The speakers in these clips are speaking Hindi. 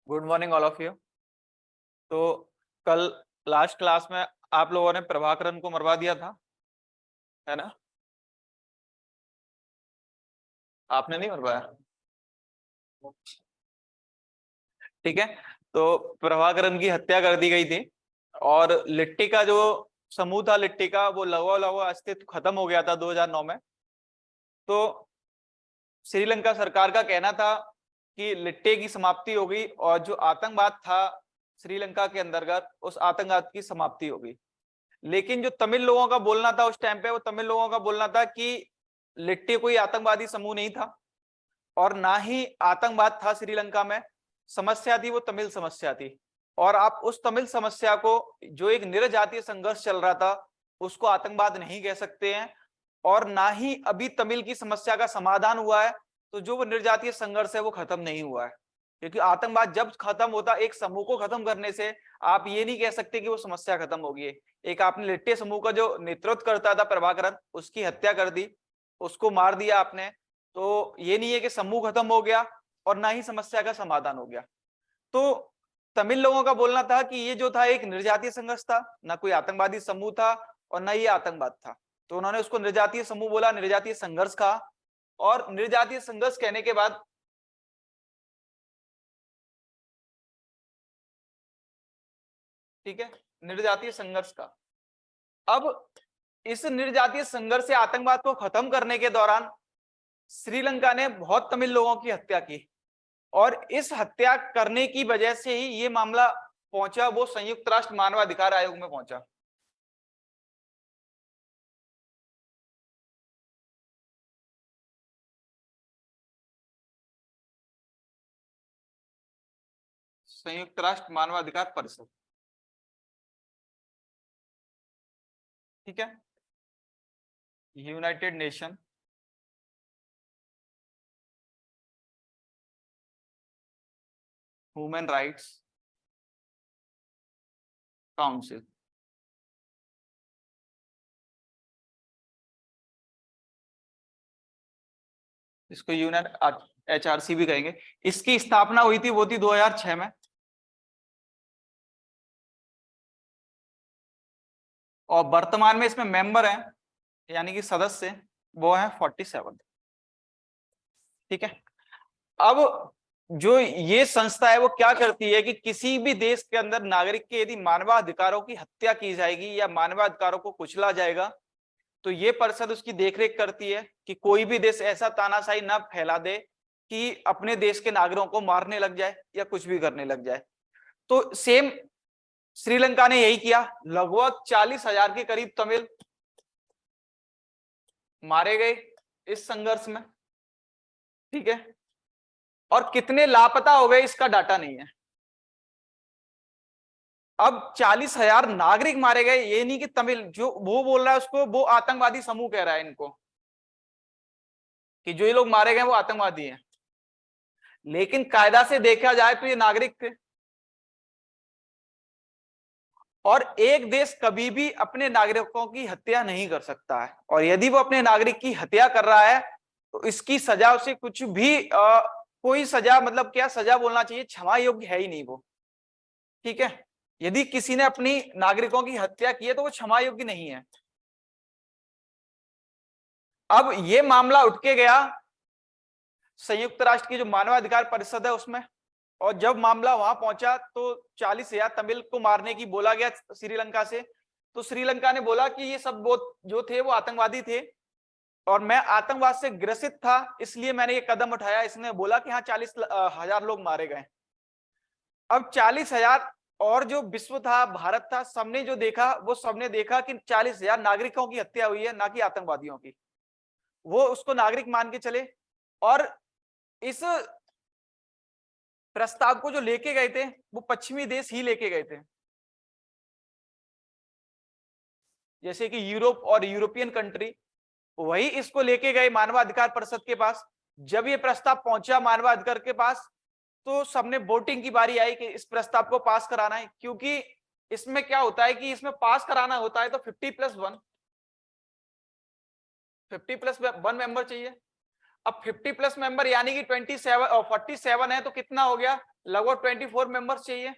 Good morning all of you. तो कल लास्ट क्लास में आप लोगों ने प्रभाकरन को मरवा दिया था, है ना? आपने नहीं मरवाया? ठीक है। तो प्रभाकरन की हत्या कर दी गई थी और लिट्टी का जो समूह था, लिट्टी का, वो लगभग लगभग अस्तित्व खत्म हो गया था 2009 में। तो श्रीलंका सरकार का कहना था कि लिट्टे की समाप्ति हो गई और जो आतंकवाद था श्रीलंका के अंतर्गत, उस आतंकवाद की समाप्ति हो गई। लेकिन जो तमिल लोगों का बोलना था उस टाइम पे, वो तमिल लोगों का बोलना था कि लिट्टे कोई आतंकवादी समूह नहीं था और ना ही आतंकवाद था श्रीलंका में। समस्या थी वो तमिल समस्या थी, और आप उस तमिल समस्या को, जो एक निर्जातीय संघर्ष चल रहा था, उसको आतंकवाद नहीं कह सकते हैं। और ना ही अभी तमिल की समस्या का समाधान हुआ है, तो जो वो निर्जातीय संघर्ष है वो खत्म नहीं हुआ है। क्योंकि आतंकवाद जब खत्म होता, एक समूह को खत्म करने से आप ये नहीं कह सकते कि वो समस्या खत्म होगी। एक आपने लिट्टे समूह का जो नेतृत्व करता था प्रभाकरन, उसकी हत्या कर दी, उसको मार दिया आपने, तो ये नहीं है कि समूह खत्म हो गया और ना ही समस्या का समाधान हो गया। तो तमिल लोगों का बोलना था कि ये जो था एक निर्जातीय संघर्ष था, ना कोई आतंकवादी समूह था और ना ये आतंकवाद था। तो उन्होंने उसको निर्जातीय समूह बोला, निर्जातीय संघर्ष कहा। और निर्जातीय संघर्ष कहने के बाद, ठीक है, निर्जातीय संघर्ष का, अब इस निर्जातीय संघर्ष से आतंकवाद को खत्म करने के दौरान श्रीलंका ने बहुत तमिल लोगों की हत्या की, और इस हत्या करने की वजह से ही ये मामला पहुंचा, वो संयुक्त राष्ट्र मानवाधिकार आयोग में पहुंचा। संयुक्त राष्ट्र मानवाधिकार परिषद, ठीक है, United nation human rights council. इसको यूनाइट HRC भी कहेंगे। इसकी स्थापना हुई थी, वो थी 2006 में, और वर्तमान में इसमें मेंबर हैं, यानी कि सदस्य, वो है 47। ठीक है। अब जो ये संस्था है वो क्या करती है कि किसी भी देश के अंदर नागरिक के यदि मानवाधिकारों की हत्या की जाएगी या मानवाधिकारों को कुचला जाएगा, तो ये परिषद उसकी देखरेख करती है कि कोई भी देश ऐसा तानाशाही ना फैला दे कि अपने देश के नागरिकों को मारने लग जाए या कुछ भी करने लग जाए। तो सेम श्रीलंका ने यही किया। लगभग 40,000 के करीब तमिल मारे गए इस संघर्ष में, ठीक है, और कितने लापता हो गए इसका डाटा नहीं है। अब 40,000 नागरिक मारे गए, ये नहीं कि तमिल, जो वो बोल रहा है उसको वो आतंकवादी समूह कह रहा है इनको, कि जो ये लोग मारे गए वो आतंकवादी हैं। लेकिन कायदा से देखा जाए तो ये नागरिक थे, और एक देश कभी भी अपने नागरिकों की हत्या नहीं कर सकता है, और यदि वो अपने नागरिक की हत्या कर रहा है तो इसकी सजा उसे कुछ भी कोई सजा, मतलब क्या सजा बोलना चाहिए, क्षमा योग्य है ही नहीं वो। ठीक है, यदि किसी ने अपनी नागरिकों की हत्या की है तो वो क्षमा योग्य नहीं है। अब ये मामला उठ के गया संयुक्त राष्ट्र की जो मानवाधिकार परिषद है उसमें, और जब मामला वहां पहुंचा तो 40,000 तमिल को मारने की बोला गया श्रीलंका से। तो श्रीलंका ने बोला कि ये सब वो जो थे वो आतंकवादी थे, और मैं आतंकवाद से ग्रसित था इसलिए मैंने ये कदम उठाया। इसने बोला कि हाँ 40,000 लोग मारे गए। अब 40,000, और जो विश्व था, भारत था, सबने जो देखा वो सबने देखा कि 40,000 नागरिकों की हत्या हुई है, ना कि आतंकवादियों की। वो उसको नागरिक मान के चले, और इस प्रस्ताव को जो लेके गए थे वो पश्चिमी देश ही लेके गए थे, जैसे कि यूरोप और यूरोपियन कंट्री, वही इसको लेके गए मानवाधिकार परिषद के पास। जब ये प्रस्ताव पहुंचा मानवाधिकार के पास, तो सबने वोटिंग की बारी आई कि इस प्रस्ताव को पास कराना है। क्योंकि इसमें क्या होता है कि इसमें पास कराना होता है तो 50+1 मेंबर चाहिए। अब 50 प्लस मेंबर यानी कि 27 और 47 है, तो कितना हो गया, लगभग 24 मेंबर्स चाहिए।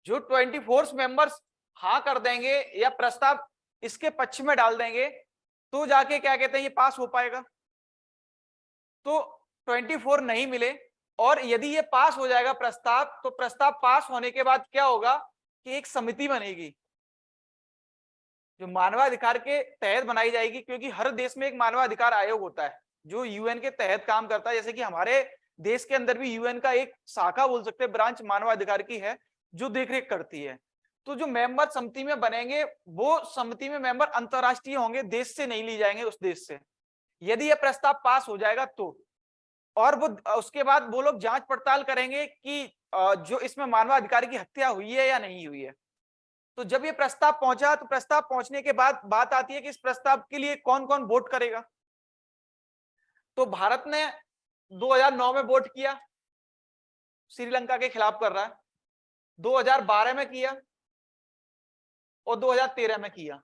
जो 24 मेंबर्स हाँ कर देंगे या प्रस्ताव इसके पक्ष में डाल देंगे, तो जाके क्या कहते हैं ये पास हो पाएगा। तो 24 नहीं मिले, और यदि ये पास हो जाएगा प्रस्ताव, तो प्रस्ताव पास होने के बाद क्या होगा कि एक समिति बनेगी जो मानवाधिकार के तहत बनाई जाएगी, क्योंकि हर देश में एक मानवाधिकार आयोग होता है जो यूएन के तहत काम करता है। जैसे कि हमारे देश के अंदर भी यूएन का एक शाखा बोल सकते हैं, ब्रांच मानवाधिकार की है जो देखरेख करती है। तो जो मेंबर समिति में बनेंगे वो समिति में मेंबर अंतरराष्ट्रीय होंगे, देश से नहीं ली जाएंगे, उस देश से। यदि यह प्रस्ताव पास हो जाएगा तो, और वो उसके बाद वो लोग जांच पड़ताल करेंगे कि जो इसमें मानवाधिकार की हत्या हुई है या नहीं हुई है। तो जब ये प्रस्ताव पहुंचा, तो प्रस्ताव पहुंचने के बाद बात आती है कि इस प्रस्ताव के लिए कौन कौन वोट करेगा। तो भारत ने 2009 में वोट किया, श्रीलंका के खिलाफ कर रहा है, 2012 में किया और 2013 में किया।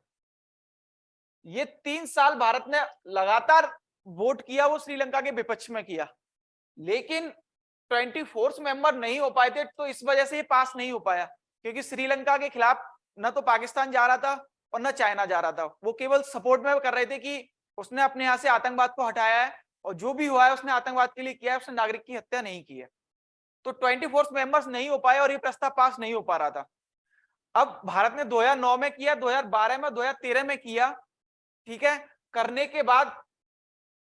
ये 3 साल भारत ने लगातार वोट किया, वो श्रीलंका के विपक्ष में किया, लेकिन 24 मेंबर नहीं हो पाए थे, तो इस वजह से ये पास नहीं हो पाया, क्योंकि श्रीलंका के खिलाफ न तो पाकिस्तान जा रहा था और न चाइना जा रहा था। वो केवल सपोर्ट में कर रहे थे कि उसने अपने यहां से आतंकवाद को हटाया है, और जो भी हुआ है उसने आतंकवाद के लिए किया है, उसने नागरिक की हत्या नहीं की है। तो 24 मेंबर्स नहीं हो पाए और ये प्रस्ताव पास नहीं हो पा रहा था। अब भारत ने 2009 में किया, 2012 में, 2013 में किया, ठीक है। करने के बाद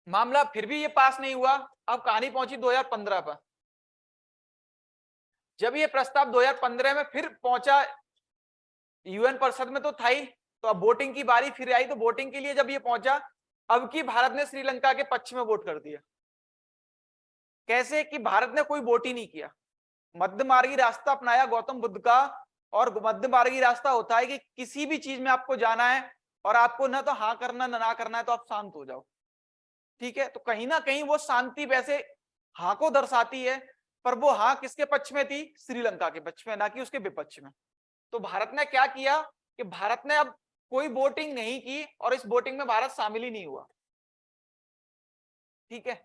मामला फिर भी ये पास नहीं हुआ। अब कहानी पहुंची 2015 पर। जब ये प्रस्ताव 2015 में फिर पहुंचा यूएन परिषद में, तो था ही, तो अब वोटिंग की बारी फिर आई। तो वोटिंग के लिए जब ये पहुंचा, अब की भारत ने श्रीलंका के पक्ष में वोट कर दिया। कैसे कि भारत ने कोई वोट ही नहीं किया, मध्यमार्गी रास्ता अपनाया गौतम बुद्ध का। और मध्यमार्गी रास्ता होता है कि किसी भी चीज में आपको जाना है और आपको ना तो हाँ करना ना करना है, तो आप शांत हो जाओ, ठीक है। तो कहीं ना कहीं वो शांति वैसे हाँ को दर्शाती है, पर वो हाँ किसके पक्ष में थी, श्रीलंका के पक्ष में, ना कि उसके विपक्ष में। तो भारत ने क्या किया कि भारत ने अब कोई वोटिंग नहीं की, और इस वोटिंग में भारत शामिल ही नहीं हुआ, ठीक है।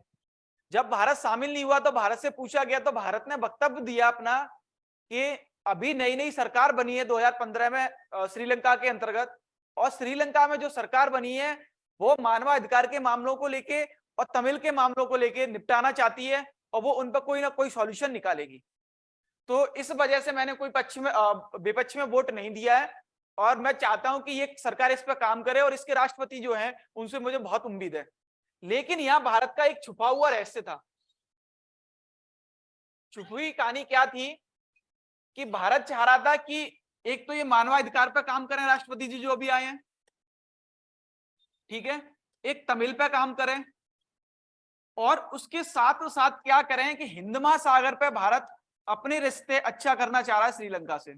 जब भारत शामिल नहीं हुआ तो भारत से पूछा गया, तो भारत ने वक्तव्य दिया अपना कि अभी नई नई सरकार बनी है 2015 में श्रीलंका के अंतर्गत, और श्रीलंका में जो सरकार बनी है वो मानवाधिकार के मामलों को लेके और तमिल के मामलों को लेके निपटाना चाहती है, और वो उन पर कोई ना कोई सॉल्यूशन निकालेगी। तो इस वजह से मैंने कोई पक्ष में विपक्ष में वोट नहीं दिया है, और मैं चाहता हूं कि ये सरकार इस पर काम करे, और इसके राष्ट्रपति जो हैं उनसे मुझे बहुत उम्मीद है। लेकिन यहाँ भारत का एक छुपा हुआ रहस्य था। छुपी हुई कहानी क्या थी कि भारत चाह रहा था कि एक तो ये मानवाधिकार पर काम करें राष्ट्रपति जी जो अभी आए हैं, ठीक है, एक तमिल पे काम करें, और उसके साथ साथ क्या करें कि हिंद महासागर पे भारत अपने रिश्ते अच्छा करना चाह रहा है श्रीलंका से।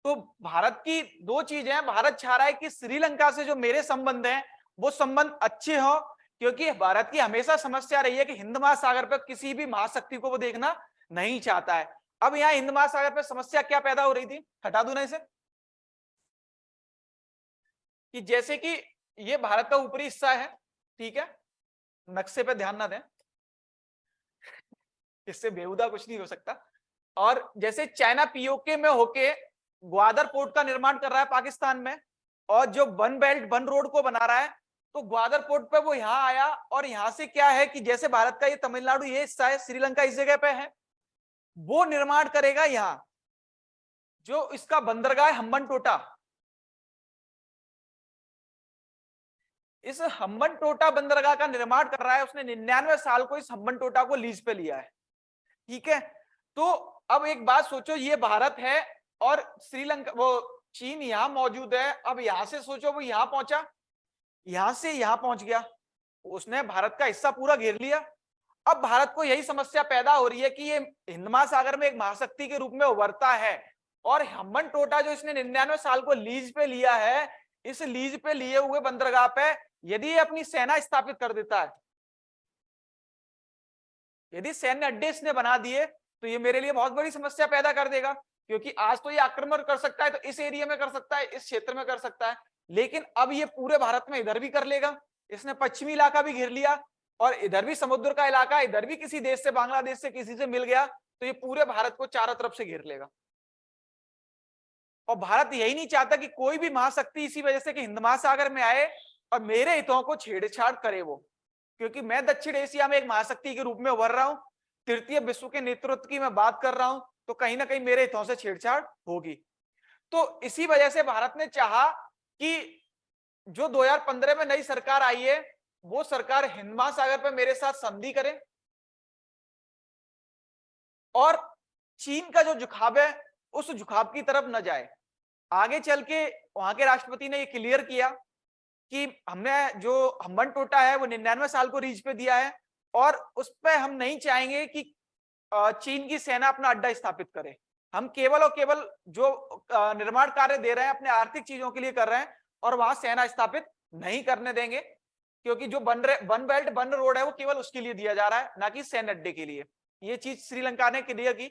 तो भारत की दो चीजें हैं, भारत चाह रहा है कि श्रीलंका से जो मेरे संबंध हैं वो संबंध अच्छे हो, क्योंकि भारत की हमेशा समस्या रही है कि हिंद महासागर पर किसी भी महाशक्ति को वो देखना नहीं चाहता है। अब यहाँ हिंद महासागर पर समस्या क्या पैदा हो रही थी, हटा दूं ना इसे, कि जैसे कि ये भारत का ऊपरी हिस्सा है, ठीक है, नक्शे पे ध्यान ना दें, इससे बेहुदा कुछ नहीं हो सकता। और जैसे चाइना पीओके में होके ग्वादर पोर्ट का निर्माण कर रहा है पाकिस्तान में, और जो वन बेल्ट वन रोड को बना रहा है, तो ग्वादर पोर्ट पे वो यहाँ आया, और यहाँ से क्या है कि जैसे भारत का ये तमिलनाडु ये हिस्सा है, श्रीलंका इस जगह पे है, वो निर्माण करेगा यहाँ जो इसका बंदरगाह है हम्बनटोटा। इस हम्बनटोटा बंदरगाह का निर्माण कर रहा है, उसने 99 साल को इस हम्बनटोटा को लीज पे लिया है, ठीक है। तो अब एक बात सोचो, ये भारत है और श्रीलंका वो चीन यहां मौजूद है। अब यहां से सोचो वो यहां पहुंचा, यहां से यहां पहुंच गया, उसने भारत का हिस्सा पूरा घेर लिया। अब भारत को यही समस्या पैदा हो रही है कि ये हिंद महासागर में एक महाशक्ति के रूप में उभरता है, और हम्बनटोटा जो इसने 99 साल को लीज पे लिया है, इस लीज पे लिए हुए बंदरगाह पे यदि ये अपनी सेना स्थापित कर देता है, यदि सैन्य अड्डे इसने बना दिए, तो ये मेरे लिए बहुत बड़ी समस्या पैदा कर देगा। क्योंकि आज तो ये आक्रमण कर सकता है, तो इस एरिया में कर सकता है, इस क्षेत्र में कर सकता है, लेकिन अब ये पूरे भारत में इधर भी कर लेगा, इसने पश्चिमी इलाका भी घेर लिया और इधर भी समुद्र का इलाका, इधर भी किसी देश से, बांग्लादेश से किसी से मिल गया तो ये पूरे भारत को चारों तरफ से घेर लेगा। और भारत यही नहीं चाहता कि कोई भी महाशक्ति इसी वजह से कि हिंद महासागर में आए और मेरे हितों को छेड़छाड़ करे वो, क्योंकि मैं दक्षिण एशिया में एक महाशक्ति के रूप में उभर रहा हूं, तृतीय विश्व के नेतृत्व की मैं बात कर रहा हूं, तो कहीं ना कहीं मेरे हितों से छेड़छाड़ होगी। तो इसी वजह से भारत ने चाहा कि जो 2015 में नई सरकार आई है वो सरकार हिंद महासागर पर मेरे साथ संधि करे और चीन का जो झुकाव है उस झुकाव की तरफ न जाए। आगे चल के वहां के राष्ट्रपति ने ये क्लियर किया कि हमने जो हम्बन टोटा है वो 99 साल को रीच पे दिया है और उस पर हम नहीं चाहेंगे कि चीन की सेना अपना अड्डा स्थापित करे। हम केवल और केवल जो निर्माण कार्य दे रहे हैं अपने आर्थिक चीजों के लिए कर रहे हैं और वहां सेना स्थापित नहीं करने देंगे, क्योंकि जो वन बेल्ट वन रोड है वो केवल उसके लिए दिया जा रहा है, ना कि सैन्य अड्डे के लिए। ये चीज श्रीलंका ने क्लियर की,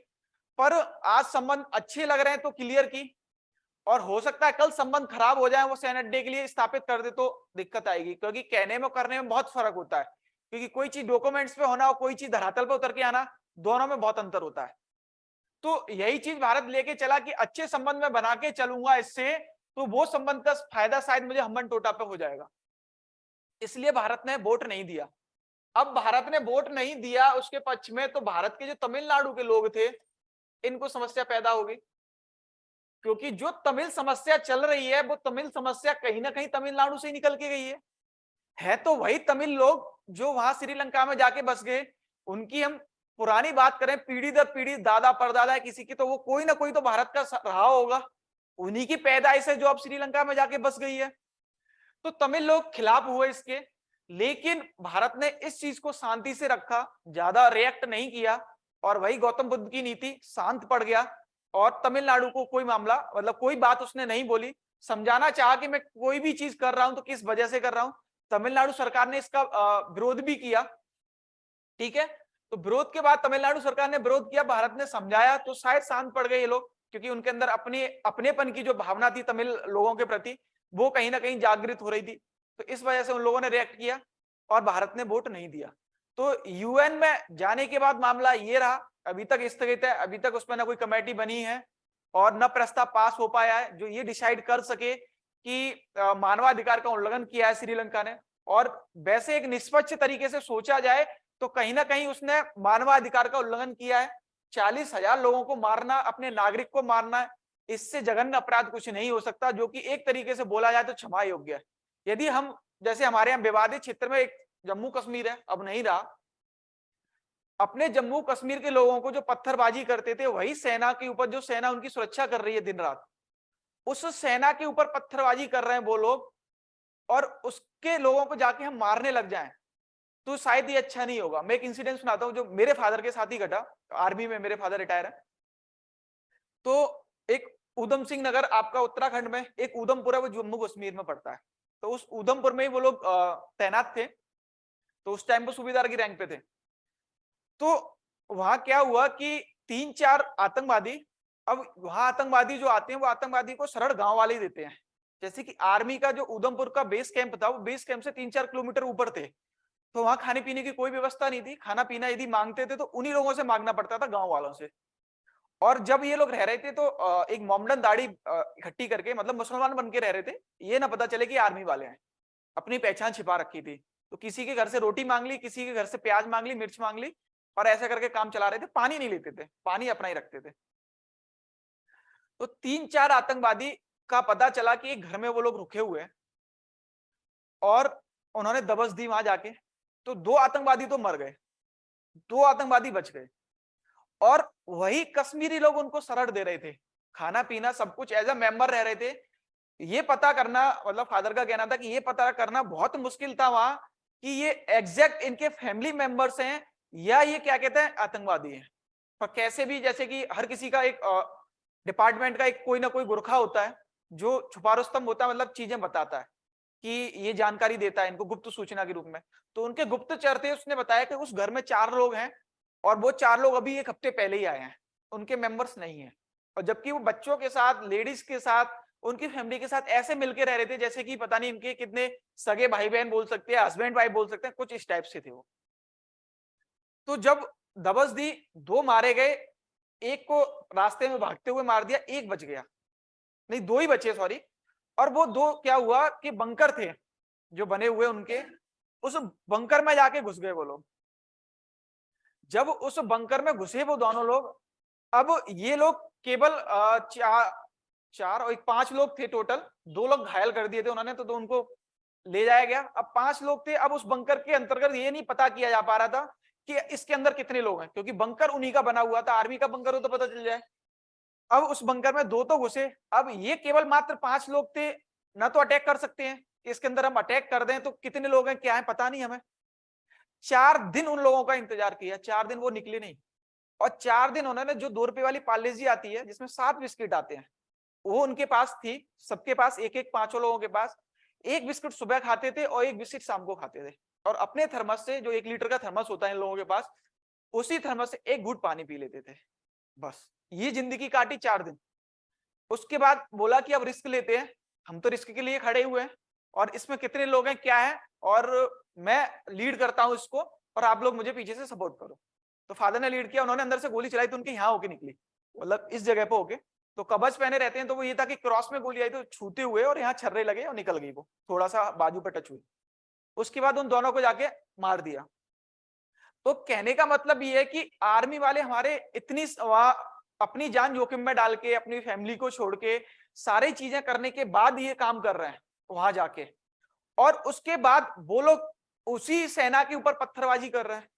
पर आज संबंध अच्छे लग रहे हैं तो क्लियर की, और हो सकता है कल संबंध खराब हो जाए, वो सैन्य अड्डे के लिए स्थापित कर दे तो दिक्कत आएगी, क्योंकि कहने में करने में बहुत फर्क होता है। क्योंकि कोई चीज डॉक्यूमेंट्स पे होना और कोई चीज धरातल पे उतर के आना, दोनों में बहुत अंतर होता है। तो यही चीज भारत लेके चला कि अच्छे संबंध में बना के चलूंगा इससे, तो वो संबंध का फायदा शायद मुझे हम्बन टोटा पे हो जाएगा, इसलिए भारत ने वोट नहीं दिया। अब भारत ने वोट नहीं दिया उसके पक्ष में, तो भारत के जो तमिलनाडु के लोग थे इनको समस्या पैदा हो गई, क्योंकि जो तमिल समस्या चल रही है वो तमिल समस्या कहीं ना कहीं तमिलनाडु से ही निकल के गई है तो वही तमिल लोग जो वहां श्रीलंका में जाके बस गए, उनकी हम पुरानी बात करें पीढ़ी दर पीढ़ी, दादा परदादा है किसी की, तो वो कोई ना कोई तो भारत का रहा होगा, उन्हीं की पैदाइश है जो अब श्रीलंका में जाके बस गई है। तो तमिल लोग खिलाफ हुए इसके, लेकिन भारत ने इस चीज को शांति से रखा, ज्यादा रिएक्ट नहीं किया और वही गौतम बुद्ध की नीति, शांत पड़ गया और तमिलनाडु को कोई मामला, मतलब कोई बात उसने नहीं बोली, समझाना चाहा कि मैं कोई भी चीज कर रहा हूं तो किस वजह से कर रहा हूं। तमिलनाडु सरकार ने इसका विरोध भी किया, ठीक है, तो विरोध के बाद तमिलनाडु सरकार ने विरोध किया, भारत ने समझाया तो शायद शांत पड़ गए ये लोग, क्योंकि उनके अंदर अपनेपन की जो भावना थी तमिल लोगों के प्रति वो कहीं ना कहीं जागृत हो रही थी, तो इस वजह से उन लोगों ने रिएक्ट किया और भारत ने वोट नहीं दिया। तो यूएन में जाने के बाद मामला ये रहा, अभी तक स्थगित है, अभी तक उसमें ना कोई कमेटी बनी है और न प्रस्ताव पास हो पाया है जो ये डिसाइड कर सके कि मानवाधिकार का उल्लंघन किया है श्रीलंका ने। और वैसे एक निष्पक्ष तरीके से सोचा जाए तो कहीं ना कहीं उसने मानवाधिकार का उल्लंघन किया है। 40,000 लोगों को मारना, अपने नागरिक को मारना, इससे जघन्य अपराध कुछ नहीं हो सकता, जो कि एक तरीके से बोला जाए तो क्षमा योग्य है। यदि हम, जैसे हमारे यहाँ विवादित क्षेत्र में एक जम्मू कश्मीर है, अब नहीं रहा, अपने जम्मू कश्मीर के लोगों को जो पत्थरबाजी करते थे वही सेना के ऊपर, जो सेना उनकी सुरक्षा कर रही है दिन रात, उस सेना के ऊपर पत्थरबाजी कर रहे हैं वो लोग, और उसके लोगों को जाके हम मारने लग जाएं तो शायद ये अच्छा नहीं होगा। मैं एक इंसिडेंट सुनाता हूं जो मेरे फादर के साथ ही घटा। आर्मी में मेरे फादर रिटायर है, तो एक उधम सिंह नगर आपका उत्तराखंड में एक उधमपुर है, वो जम्मू कश्मीर में पड़ता है, तो उस उधमपुर में ही वो लोग तैनात थे, तो उस टाइम वो सूबेदार की रैंक पे थे। तो वहां क्या हुआ कि 3-4 आतंकवादी, अब वहां आतंकवादी जो आते हैं वो आतंकवादी को शरण गांव वाले ही देते हैं। जैसे कि आर्मी का जो उधमपुर का बेस कैंप था वो बेस कैंप से 3-4 किलोमीटर ऊपर थे, तो वहां खाने पीने की कोई व्यवस्था नहीं थी, खाना पीना यदि मांगते थे तो उन्हीं लोगों से मांगना पड़ता था, गांव वालों से। और जब ये लोग रह रहे थे तो एक मोमडन दाढ़ी इकट्ठी करके, मतलब मुसलमान बन के रह रहे थे, ये ना पता चले कि आर्मी वाले हैं, अपनी पहचान छिपा रखी थी। तो किसी के घर से रोटी मांग ली, किसी के घर से प्याज मांग ली, मिर्च मांग ली, और ऐसे करके काम चला रहे थे। पानी नहीं लेते थे, पानी अपना ही रखते थे। तो 3-4 आतंकवादी का पता चला कि एक घर में वो लोग रुके हुए हैं और उन्होंने दबस दी वहां जाके, तो 2 आतंकवादी तो मर गए, 2 आतंकवादी बच गए, और वही कश्मीरी लोग उनको शरण दे रहे थे, खाना पीना सब कुछ, एज अ मेंबर रह रहे थे। ये पता करना, मतलब फादर का कहना था कि ये पता करना बहुत मुश्किल था वहां कि ये एग्जैक्ट इनके फैमिली मेंबर्स हैं या ये क्या कहते हैं आतंकवादी हैं। पर कैसे भी, जैसे कि हर किसी का एक डिपार्टमेंट का एक कोई ना कोई गुरखा होता है जो छुपा रुस्तम होता है, मतलब चीजें बताता है कि ये जानकारी देता है इनको गुप्त सूचना के रूप में। तो उनके गुप्तचर थे, उसने बताया कि उस घर में 4 लोग हैं और वो 4 लोग अभी 1 हफ्ते पहले ही आए हैं, उनके मेंबर्स नहीं है, और जबकि वो बच्चों के साथ, लेडीज के साथ उनकी फैमिली के साथ ऐसे मिलके रह रहे थे जैसे कि पता नहीं इनके कितने सगे भाई बहन बोल सकते हैं, हस्बैंड वाइफ बोल सकते हैं, कुछ इस टाइप से थे वो। तो जब दबस दी, 2 मारे गए, एक को रास्ते में भागते हुए मार दिया, एक बच गया, नहीं 2 ही बचे सॉरी। और वो 2 क्या हुआ कि बंकर थे जो बने हुए उनके, उस बंकर में जाके घुस गए वो लोग। जब उस बंकर में घुसे वो दोनों लोग, अब ये लोग केवल 4 और 5 लोग थे टोटल, 2 लोग घायल कर दिए थे उन्होंने, तो उनको ले जाया गया। अब 5 लोग थे। अब उस बंकर के अंतर्गत ये नहीं पता किया जा पा रहा था कि इसके अंदर कितने लोग हैं, क्योंकि बंकर उन्हीं का बना हुआ था, आर्मी का बंकर हो तो पता चल जाए। अब उस बंकर में 2 तो घुसे, अब ये केवल मात्र 5 लोग थे, ना तो अटैक कर सकते हैं, इसके अंदर हम अटैक कर दें तो कितने लोग हैं क्या है पता नहीं हमें। 4 दिन उन लोगों का इंतजार किया, 4 दिन वो निकले नहीं। और 4 दिन उन्होंने जो 2 रुपए वाली पार्ले-जी आती है जिसमें 7 बिस्किट आते हैं, वो उनके पास थी, सबके पास एक एक, 5 लोगों के पास। एक बिस्किट सुबह खाते थे और एक बिस्किट शाम को खाते थे, और अपने थर्मस से, जो 1 लीटर का थर्मस होता है इन लोगों के पास, उसी थर्मस से एक घूंट पानी पी लेते थे। बस ये जिंदगी काटी 4 दिन। उसके बाद बोला कि अब रिस्क लेते हैं, हम तो रिस्क के लिए खड़े हुए हैं, और इसमें कितने लोग हैं क्या है, और मैं लीड करता हूं इसको, और आप लोग मुझे पीछे से सपोर्ट करो। तो फादर ने लीड किया, उन्होंने अंदर से गोली चलाई तो उनके यहाँ होके निकली, मतलब इस जगह पे होके। तो कवच पहने रहते हैं तो वो ये था कि क्रॉस में गोली आई तो छूते हुए और यहाँ छर्रे लगे और निकल गई, वो थोड़ा सा बाजू पे टच हुई। उसके बाद उन दोनों को जाके मार दिया। तो कहने का मतलब ये है कि आर्मी वाले हमारे इतनी अपनी जान जोखिम में डाल के, अपनी फैमिली को छोड़ के, सारी चीजें करने के बाद ये काम कर रहे हैं वहां जाके, और उसके बाद वो लोग उसी सेना के ऊपर पत्थरबाजी कर रहे हैं।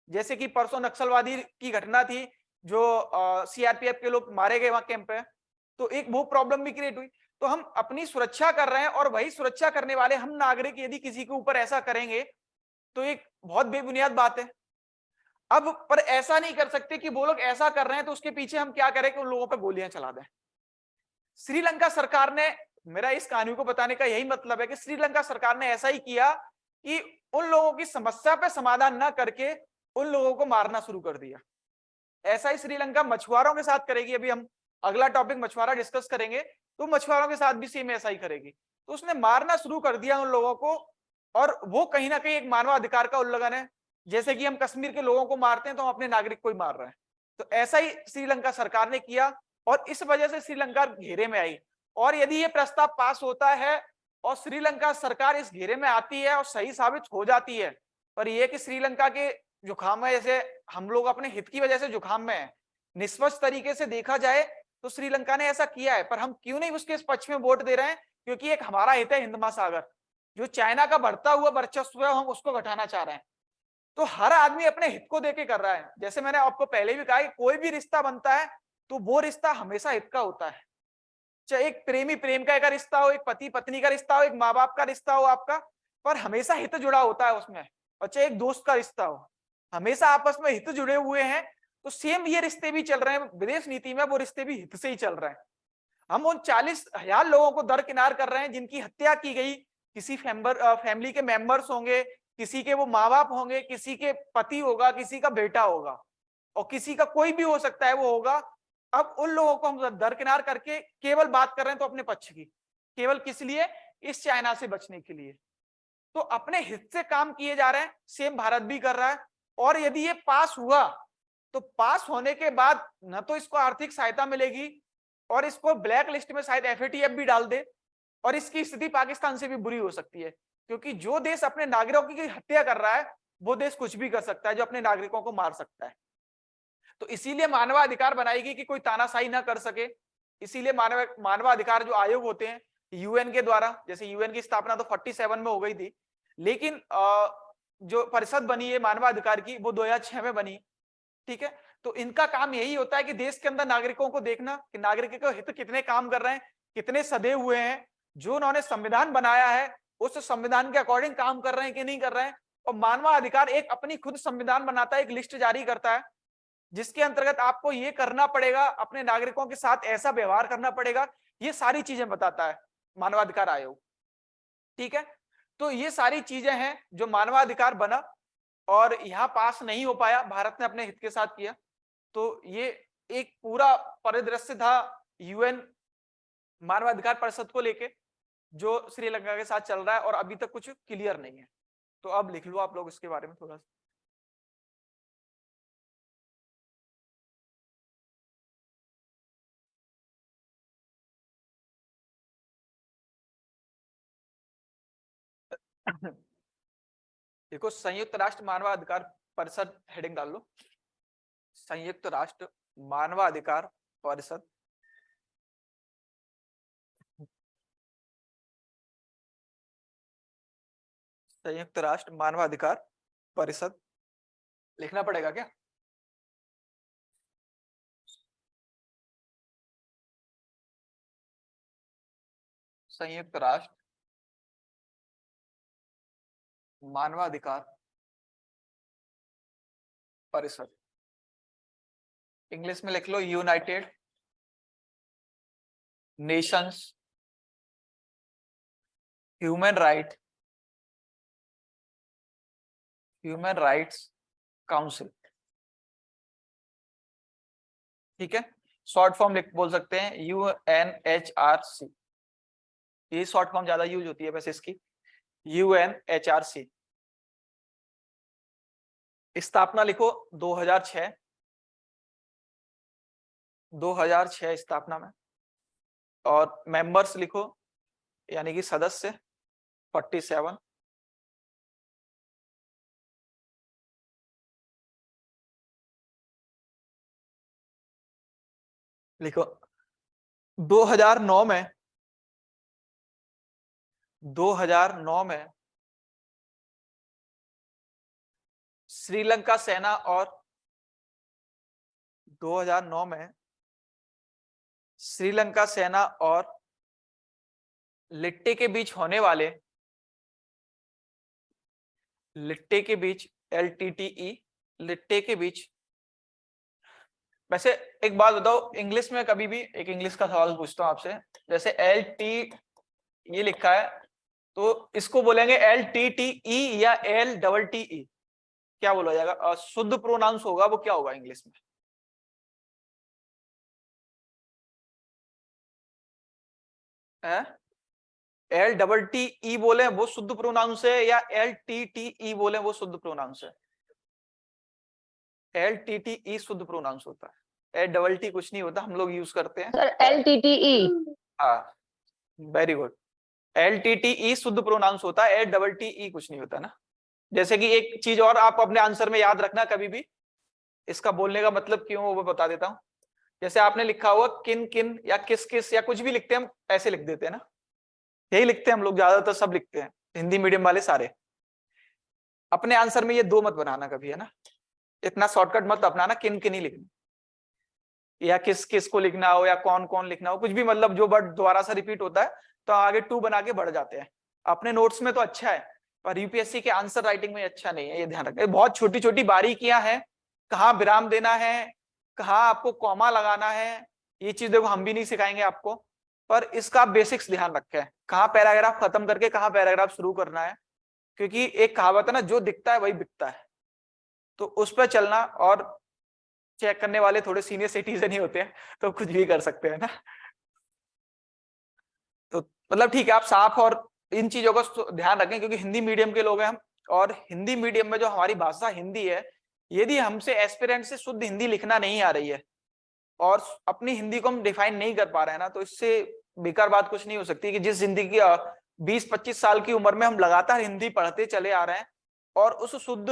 जैसे कि परसों नक्सलवादी की घटना थी, जो सीआरपीएफ के लोग मारे गए वहां कैंप पे, तो एक वो प्रॉब्लम भी क्रिएट हुई। तो हम अपनी सुरक्षा कर रहे हैं, और वही सुरक्षा करने वाले हम नागरिक यदि किसी के ऊपर ऐसा करेंगे तो एक बहुत बेबुनियाद बात है। अब पर ऐसा नहीं कर सकते कि वो लोग ऐसा कर रहे हैं तो उसके पीछे हम क्या करें कि उन लोगों पर गोलियां चला दें। श्रीलंका सरकार ने, मेरा इस कहानी को बताने का यही मतलब है कि श्रीलंका सरकार ने ऐसा ही किया कि उन लोगों की समस्या पे समाधान ना करके उन लोगों को मारना शुरू कर दिया। ऐसा ही श्रीलंका मछुआरों के साथ करेगी। अभी हम अगला टॉपिक मछुआरा डिस्कस करेंगे, तो मछुआरों के साथ भी सेम ऐसा ही करेगी। तो उसने मारना शुरू कर दिया उन लोगों को, और वो कहीं ना कहीं एक मानवाधिकार का उल्लंघन है। जैसे कि हम कश्मीर के लोगों को मारते हैं तो हम अपने नागरिक को ही मार रहे हैं। तो ऐसा ही श्रीलंका सरकार ने किया, और इस वजह से श्रीलंका घेरे में आई। और यदि ये प्रस्ताव पास होता है और श्रीलंका सरकार इस घेरे में आती है और सही साबित हो जाती है, पर यह कि श्रीलंका के जुकाम है, जैसे हम लोग अपने हित की वजह से जुकाम में है, निष्पक्ष तरीके से देखा जाए तो श्रीलंका ने ऐसा किया है, पर हम क्यों नहीं उसके पक्ष में वोट दे रहे हैं? क्योंकि एक हमारा हित है हिंद महासागर, जो चाइना का बढ़ता हुआ वर्चस्व है हम उसको घटाना चाह रहे हैं। तो हर आदमी अपने हित को देके कर रहा है। जैसे मैंने आपको पहले भी कहा कि कोई भी रिश्ता बनता है तो वो रिश्ता हमेशा हित का होता है। चाहे एक प्रेमी प्रेम का रिश्ता हो, एक पति पत्नी का रिश्ता हो, एक माँ बाप का रिश्ता हो आपका, पर हमेशा हित जुड़ा होता है उसमें। और चाहे एक दोस्त का रिश्ता हो, हमेशा आपस में हित जुड़े हुए हैं। तो सेम ये रिश्ते भी चल रहे हैं विदेश नीति में, वो रिश्ते भी हित से ही चल रहे हैं। हम उन 40,000 लोगों को दरकिनार कर रहे हैं जिनकी हत्या की गई, किसी फैमिली के मेंबर्स होंगे, किसी के वो माँ बाप होंगे, किसी के पति होगा, किसी का बेटा होगा, और किसी का कोई भी हो सकता है वो होगा। अब उन लोगों को हम दरकिनार करके केवल बात कर रहे हैं तो अपने पक्ष की, केवल किस लिए? इस चाइना से बचने के लिए। तो अपने हित से काम किए जा रहे हैं, सेम भारत भी कर रहा है। और यदि ये पास हुआ तो पास होने के बाद न तो इसको आर्थिक सहायता मिलेगी, और इसको ब्लैक लिस्ट में शायद एफएटीएफ भी डाल दे, और इसकी स्थिति पाकिस्तान से भी बुरी हो सकती है। क्योंकि जो देश अपने नागरिकों की हत्या कर रहा है वो देश कुछ भी कर सकता है जो अपने नागरिकों को मार सकता है। तो इसीलिए मानवाधिकार बनाएगी कि कोई तानाशाही ना कर सके। इसीलिए मानवाधिकार जो आयोग होते हैं यूएन के द्वारा, जैसे यूएन की स्थापना तो 47 में हो गई थी, लेकिन जो परिषद बनी है मानवाधिकार की वो 2006 में बनी। ठीक है, तो इनका काम यही होता है कि देश के अंदर नागरिकों को देखना कि नागरिकों के हित कितने काम कर रहे हैं, कितने सदे हुए हैं, जो उन्होंने संविधान बनाया है उस संविधान के अकॉर्डिंग काम कर रहे हैं कि नहीं कर रहे हैं। और मानवाधिकार एक अपनी खुद संविधान बनाता है, एक लिस्ट जारी करता है जिसके अंतर्गत आपको ये करना पड़ेगा, अपने नागरिकों के साथ ऐसा व्यवहार करना पड़ेगा, ये सारी चीजें बताता है मानवाधिकार आयोग। ठीक है, तो ये सारी चीजें हैं जो मानवाधिकार बना, और यहाँ पास नहीं हो पाया, भारत ने अपने हित के साथ किया। तो ये एक पूरा परिदृश्य था यूएन मानवाधिकार परिषद को लेके जो श्रीलंका के साथ चल रहा है और अभी तक कुछ क्लियर नहीं है। तो अब लिख लो आप लोग इसके बारे में थोड़ा सा। देखो, संयुक्त राष्ट्र मानवाधिकार परिषद हेडिंग डाल लो, संयुक्त राष्ट्र मानवाधिकार परिषद। संयुक्त राष्ट्र मानवाधिकार परिषद लिखना पड़ेगा क्या? संयुक्त राष्ट्र मानवाधिकार परिषद, इंग्लिश में लिख लो United Nations human rights council. ठीक है, शॉर्ट फॉर्म बोल सकते हैं UNHRC, ये शॉर्ट फॉर्म ज्यादा यूज होती है वैसे इसकी, UNHRC। स्थापना लिखो 2006 स्थापना में, और मेंबर्स लिखो यानी कि सदस्य 47। लिखो 2009 में श्रीलंका सेना और 2009 में श्रीलंका सेना और लिट्टे के बीच होने वाले, लिट्टे के बीच LTTE, लिट्टे के बीच। वैसे एक बात बताओ, इंग्लिश में कभी भी एक इंग्लिश का सवाल पूछता हूं आपसे, जैसे LT ये लिखा है तो इसको बोलेंगे LTTE या LTTE, क्या बोला जाएगा? शुद्ध प्रोनाउंस होगा वो क्या होगा इंग्लिश में? LTTE बोले वो शुद्ध प्रोनाउंस है, या LTTE बोले वो शुद्ध प्रोनाउंस है? LTTE शुद्ध प्रोनाउंस होता है, LTT कुछ नहीं होता, हम लोग यूज करते हैं सर LTTE। हाँ, वेरी गुड। LTTE शुद्ध प्रोनाउंस होता है, LTTE कुछ नहीं होता ना। जैसे कि एक चीज और आप अपने आंसर में याद रखना कभी भी, इसका बोलने का मतलब क्यों वो बता देता हूं। जैसे आपने लिखा हुआ किन किन या किस किस या कुछ भी लिखते हैं, हम ऐसे लिख देते हैं ना, यही लिखते हैं हम लोग, ज्यादातर सब लिखते हैं, हिंदी मीडियम वाले सारे। अपने आंसर में ये दो मत बनाना कभी, है ना, इतना शॉर्टकट मत अपनाना, किन किन ही लिखना, या किस किस को लिखना हो या कौन कौन लिखना हो, कुछ भी, मतलब जो वर्ड दोबारा से रिपीट होता है तो आगे टू बना के बढ़ जाते हैं। अपने नोट्स में तो अच्छा है, पर यूपीएससी के आंसर राइटिंग में अच्छा नहीं है, ये ध्यान रखें। बहुत छोटी छोटी बारीकियां हैं, कहाँ विराम देना है, कहाँ आपको कॉमा लगाना है, ये चीज देखो हम भी नहीं सिखाएंगे आपको, पर इसका बेसिक्स ध्यान रखें, कहाँ पैराग्राफ खत्म करके कहाँ पैराग्राफ शुरू करना है, क्योंकि एक कहावत है ना, जो दिखता है वही बिकता है, तो उस पर चलना। और चेक करने वाले थोड़े सीनियर सिटीजन ही होते हैं, तो कुछ भी कर सकते हैं ना। तो मतलब ठीक है, आप साफ और इन चीजों का ध्यान रखें, क्योंकि हिंदी मीडियम के लोग हैं हम, और हिंदी मीडियम में जो हमारी भाषा हिंदी है, यदि हमसे एस्पिरेंट से शुद्ध हिंदी लिखना नहीं आ रही है और अपनी हिंदी को हम डिफाइन नहीं कर पा रहे हैं ना, तो इससे बेकार बात कुछ नहीं हो सकती कि जिस जिंदगी 20-25 साल की उम्र में हम लगातार हिंदी पढ़ते चले आ रहे हैं और उस शुद्ध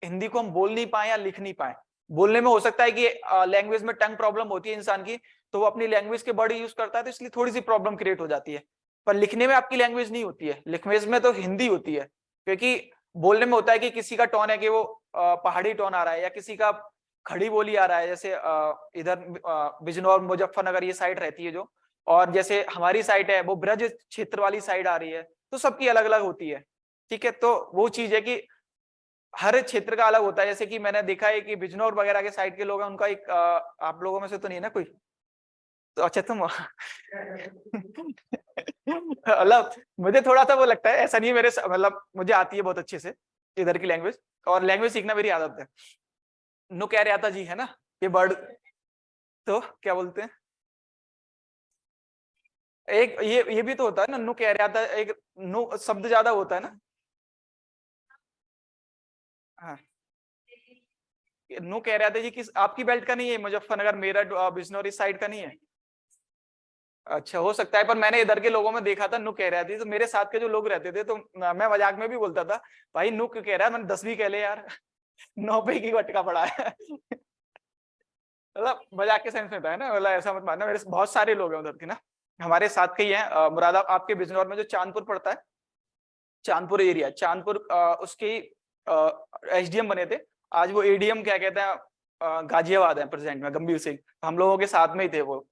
हिंदी को हम बोल नहीं पाए या लिख नहीं पाए। बोलने में हो सकता है कि लैंग्वेज में टंग प्रॉब्लम होती है इंसान की, तो वो अपनी लैंग्वेज के वर्ड यूज करता है, तो इसलिए थोड़ी सी प्रॉब्लम क्रिएट हो जाती है। पर लिखने में आपकी लैंग्वेज नहीं होती है, लिखवेज में तो हिंदी होती है, क्योंकि बोलने में होता है कि किसी का टोन है कि वो पहाड़ी टोन आ रहा है, या किसी का खड़ी बोली आ रहा है, जैसे इधर बिजनौर मुजफ्फरनगर ये साइड रहती है जो, और जैसे हमारी साइड है वो ब्रज क्षेत्र वाली साइड आ रही है, तो सबकी अलग अलग होती है। ठीक है, तो वो चीज है कि हर क्षेत्र का अलग होता है। जैसे कि मैंने देखा है कि बिजनौर वगैरह के साइड के लोग हैं, उनका एक आप लोगों में से तो नहीं है ना कोई, तो अच्छा तुम मतलब मुझे थोड़ा सा वो लगता है, ऐसा नहीं है मेरे, मतलब मुझे आती है बहुत अच्छे से इधर की लैंग्वेज, और लैंग्वेज सीखना मेरी आदत है। नो कह रहे आता जी, है ना, ये वर्ड तो क्या बोलते हैं, एक ये भी तो होता है ना, नु कह रहा था, एक नु शब्द ज्यादा होता है ना। हाँ, नु कह रहा था जी किस आपकी बेल्ट का नहीं है, मुजफ्फरनगर मेरठ बिजनौर इस साइड का नहीं है। अच्छा, हो सकता है, पर मैंने इधर के लोगों में देखा था नुक कह रहा थी, तो मेरे साथ के जो लोग रहते थे तो मैं मजाक में भी बोलता था, भाई नुक कह रहा है, मैंने 10 भी कह ले यार। 9 पे की वटका पड़ा है। मतलब मजाक के सेंस में था, है ना, मतलब ऐसा मत मानना, मेरे बहुत सारे लोग हैं उधर के ना, हमारे साथ के ही हैं। मुरादाबाद आपके बिजनौर में जो चांदपुर पड़ता है, चांदपुर एरिया, चांदपुर उसके एसडीएम बने थे, आज वो एडीएम क्या कहते हैं, गाजियाबाद है प्रेसिडेंट में, गंभीर सिंह, हम लोगों के साथ में ही थे वो।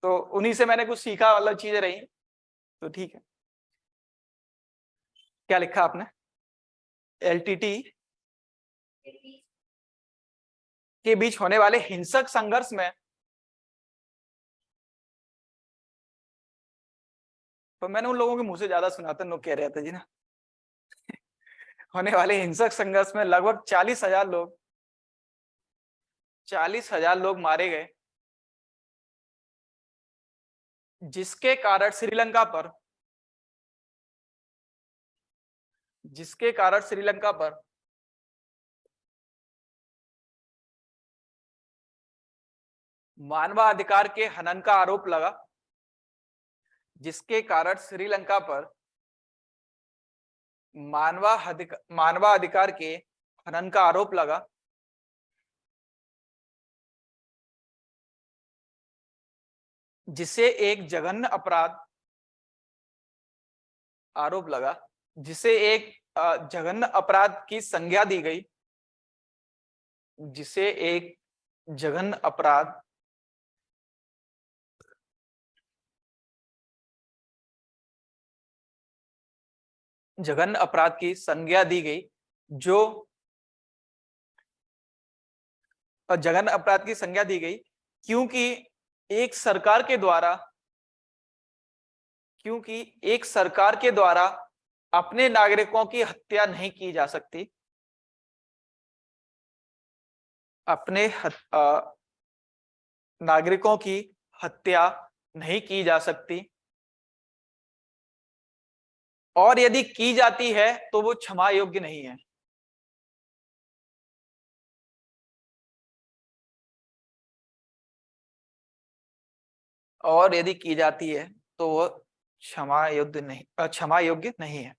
तो उन्हीं से मैंने कुछ सीखा, अलग चीजें रही, तो ठीक है। क्या लिखा आपने? एलटीटी के बीच होने वाले हिंसक संघर्ष में, तो मैंने उन लोगों के मुंह से ज्यादा सुना था, नुक कह रहे थे जी ना। होने वाले हिंसक संघर्ष में लगभग 40,000 लोग, 40,000 लोग मारे गए, जिसके कारण श्रीलंका पर, जिसके कारण श्रीलंका पर मानवाधिकार के हनन का आरोप लगा, जिसके कारण श्रीलंका पर मानवाधिकार के हनन का आरोप लगा, जिसे एक जघन्य अपराध आरोप लगा, जिसे एक जघन्य अपराध की संज्ञा दी गई, जिसे एक जघन्य अपराध जघन्य अपराध की संज्ञा दी गई, जो जघन्य अपराध की संज्ञा दी गई, क्योंकि एक सरकार के द्वारा, क्योंकि एक सरकार के द्वारा अपने नागरिकों की हत्या नहीं की जा सकती, अपने नागरिकों की हत्या नहीं की जा सकती, और यदि की जाती है तो वो क्षमा योग्य नहीं है। और यदि की जाती है तो वो क्षमा योग्य नहीं है।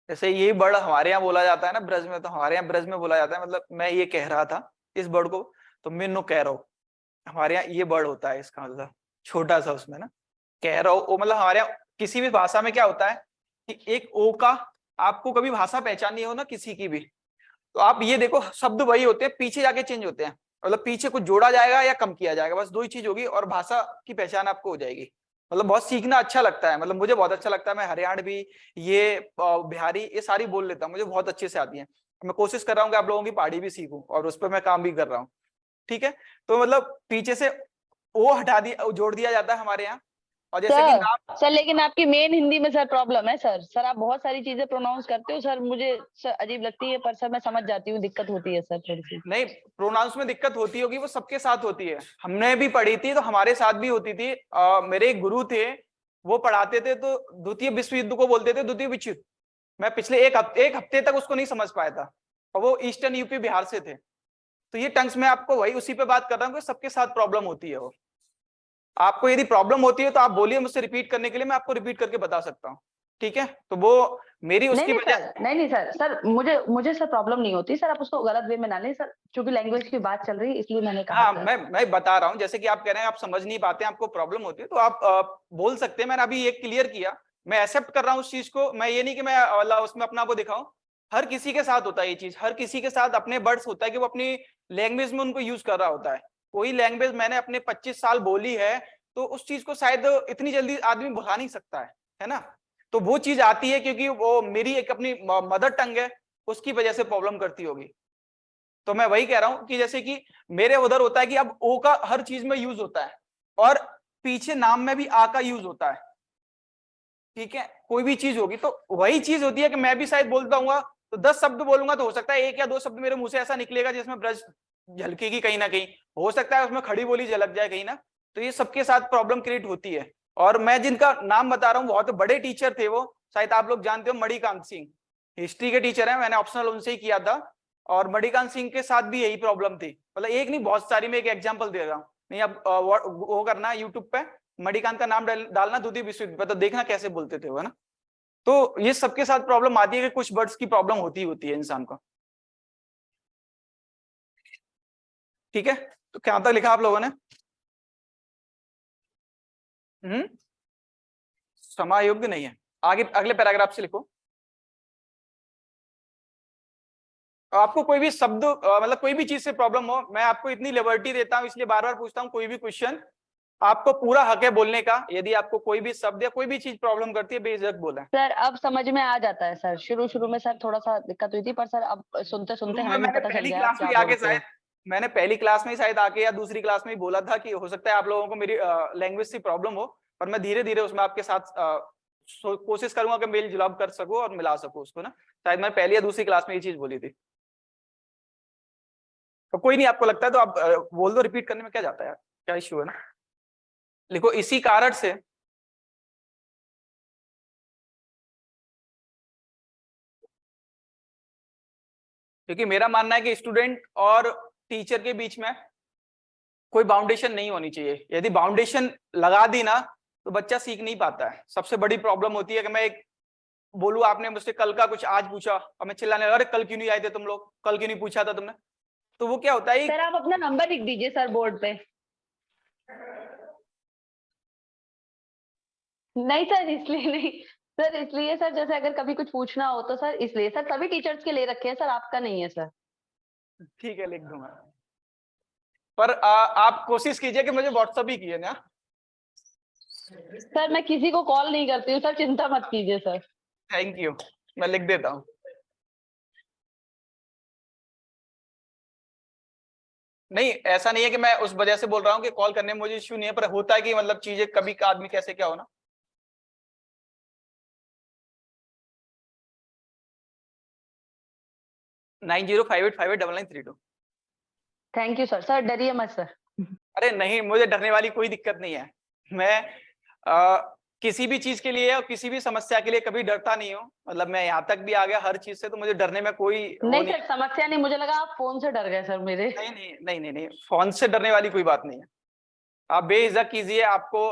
जैसे ये वर्ड हमारे यहाँ बोला जाता है ना ब्रज में, तो हमारे यहाँ ब्रज में बोला जाता है, मतलब मैं ये कह रहा था इस वर्ड को, तो मैं नो कह रहा हूँ, हमारे यहाँ ये वर्ड होता है, इसका मतलब छोटा सा उसमें ना, कह रहा हूँ वो, मतलब हमारे यहाँ किसी भी भाषा में क्या होता है कि एक ओ का, आपको कभी भाषा पहचाननी हो ना किसी की भी, तो आप ये देखो शब्द वही होते हैं, पीछे जाके चेंज होते हैं, मतलब पीछे कुछ जोड़ा जाएगा या कम किया जाएगा, बस दो ही चीज होगी और भाषा की पहचान आपको हो जाएगी। मतलब बहुत सीखना अच्छा लगता है, मतलब मुझे बहुत अच्छा लगता है, मैं हरियाणवी, ये बिहारी, ये सारी बोल लेता हूँ, मुझे बहुत अच्छे से आती है। मैं कोशिश कर रहा हूँ कि आप लोगों की पहाड़ी भी सीखूं, और उस पर मैं काम भी कर रहा हूँ। ठीक है, तो मतलब पीछे से ओ हटा दिया, जोड़ दिया जाता है हमारे यहाँ, और जैसे कि नाम। सर लेकिन आपकी मेन हिंदी में सर प्रॉब्लम है सर। सर आप बहुत सारी चीजें प्रोनाउंस करते हो सर, मुझे सर अजीब लगती है, पर सर मैं समझ जाती हूँ, दिक्कत होती है सर थोड़ी सी। नहीं, प्रोनाउंस में दिक्कत होती होगी, वो सबके साथ होती है, हमने भी पढ़ी थी तो हमारे साथ भी होती थी। मेरे एक गुरु थे, वो पढ़ाते थे तो द्वितीय विश्व युद्ध को बोलते थे द्वितीय विश्व युद्ध। मैं पिछले एक हफ्ते तक उसको नहीं समझ पाया था, और वो ईस्टर्न यूपी बिहार से थे। तो ये टंग्स में आपको वही उसी पे बात कर रहा हूँ कि सबके साथ प्रॉब्लम होती है। वो आपको यदि प्रॉब्लम होती है तो आप बोलिए मुझसे रिपीट करने के लिए, मैं आपको रिपीट करके बता सकता हूँ। ठीक है, तो वो मेरी नहीं उसकी नहीं वजह। सर, नहीं नहीं सर, सर मुझे सर प्रॉब्लम नहीं होती सर, आप उसको गलत वे में ना लें सर, क्योंकि लैंग्वेज की बात चल रही है इसलिए मैंने कहा हाँ, सर। मैं बता रहा हूँ, जैसे कि आप कह रहे हैं आप समझ नहीं पाते हैं, आपको प्रॉब्लम होती है, तो आप बोल सकते हैं। मैंने अभी ये क्लियर किया, मैं एक्सेप्ट कर रहा हूँ उस चीज को, मैं ये नहीं कि मैं उसमें अपना को दिखाऊं। हर किसी के साथ होता है ये चीज, हर किसी के साथ अपने वर्ड्स होता है कि वो अपनी लैंग्वेज में उनको यूज कर रहा होता है। कोई लैंग्वेज मैंने अपने 25 साल बोली है, तो उस चीज को शायद इतनी जल्दी आदमी भुला नहीं सकता है ना। तो वो चीज आती है क्योंकि वो मेरी एक अपनी मदर टंग है, उसकी वजह से प्रॉब्लम करती होगी। तो मैं वही कह रहा हूं कि जैसे कि मेरे उधर होता है कि अब ओ का हर चीज में यूज होता है, और पीछे नाम में भी आ का यूज होता है। ठीक है, कोई भी चीज होगी तो वही चीज होती है कि मैं भी शायद बोलता हूँ तो 10 शब्द बोलूंगा तो हो सकता है 1 या 2 शब्द मेरे मुंह से ऐसा निकलेगा जिसमें ब्रज झलकेगी कहीं ना कहीं, हो सकता है उसमें खड़ी बोली झलक जाए कहीं ना। तो ये सबके साथ प्रॉब्लम क्रिएट होती है। और मैं जिनका नाम बता रहा हूँ बहुत बड़े टीचर थे, वो शायद आप लोग जानते हो, मणिकांत सिंह हिस्ट्री के टीचर हैं, मैंने ऑप्शनल उनसे ही किया था। और मणिकांत सिंह के साथ भी यही प्रॉब्लम थी, मतलब एक नहीं बहुत सारी, मैं एक एग्जाम्पल दे रहा हूँ। नहीं अब वो करना यूट्यूब पे मणिकांत का नाम डालना द्वितीय विश्वविद्यालय, तो देखना कैसे बोलते थे वो, है ना। तो ये सबके साथ प्रॉब्लम आती है कि कुछ वर्ड्स की प्रॉब्लम होती है इंसान को। ठीक है, तो क्या तक लिखा आप लोगों ने? समायोग्य नहीं है, आगे अगले पैराग्राफ से लिखो। आपको कोई भी शब्द मतलब कोई भी चीज से प्रॉब्लम हो, मैं आपको इतनी लिबर्टी देता हूं, इसलिए बार बार पूछता हूं कोई भी क्वेश्चन, आपको पूरा हक है बोलने का। यदि आपको कोई भी शब्द या कोई भी चीज प्रॉब्लम करती है, बेझिझक बोलें। सर अब समझ में आ जाता है सर, शुरू शुरू में सर थोड़ा सा दिक्कत हुई थी, पर सर अब सुनते सुनते शुरू में हमें भी मैंने पता चल पहली गया आप क्लास क्या में आके बोलते हो। शायद, मैंने पहली क्लास में ही शायद आके या दूसरी क्लास में ही बोला था कि हो सकता है आप लोगों को मेरी लैंग्वेज से प्रॉब्लम हो, पर मैं धीरे धीरे उसमें आपके साथ कोशिश करूंगा कि मेल जुलाब कर सकूं और मिला सकूं उसको ना। शायद मैं पहली या दूसरी क्लास में ये चीज बोली थी। तो कोई नहीं, आपको लगता है तो आप बोल दो, रिपीट करने में क्या जाता है यार, क्या इश्यू है ना। लिखो इसी कारण से, क्योंकि मेरा मानना है कि स्टूडेंट और टीचर के बीच में कोई बाउंडेशन नहीं होनी चाहिए। यदि बाउंडेशन लगा दी ना तो बच्चा सीख नहीं पाता है। सबसे बड़ी प्रॉब्लम होती है कि मैं एक बोलूं, आपने मुझसे कल का कुछ आज पूछा और मैं चिल्लाने लगा, अरे कल क्यों नहीं आए थे तुम लोग, कल क्यों नहीं पूछा था तुमने। तो वो क्या होता है, सर आप अपना नंबर लिख दीजिए सर बोर्ड पे। नहीं सर इसलिए नहीं, सर इसलिए सर जैसे अगर कभी कुछ पूछना हो तो सर इसलिए सर, सभी टीचर्स के ले रखे हैं सर, आपका नहीं है सर। ठीक है लिख दूंगा, पर आप कोशिश कीजिए कि मुझे व्हाट्सअप ही किए ना। सर मैं किसी को कॉल नहीं करती हूँ सर, चिंता मत कीजिए सर। थैंक यू, मैं लिख देता हूँ। नहीं ऐसा नहीं है कि मैं उस वजह से बोल रहा हूँ कि कॉल करने में मुझे इश्यू नहीं है, पर होता है कि मतलब चीजें कभी का आदमी कैसे क्या हो ना। $9058589932। थैंक यू सर, सर डरिए मत सर। अरे नहीं, मुझे डरने वाली कोई दिक्कत नहीं है। मैं आ, किसी भी चीज के लिए और किसी भी समस्या के लिए कभी डरता नहीं हूँ। मतलब मैं यहाँ तक भी आ गया हर चीज से, तो मुझे डरने में कोई वो नहीं नहीं। सर समस्या नहीं, मुझे लगा आप फोन से डर गए सर मेरे। नहीं नहीं नहीं नहीं नहीं, फोन से डरने वाली कोई बात नहीं है। आप बेझिझक कीजिए, आपको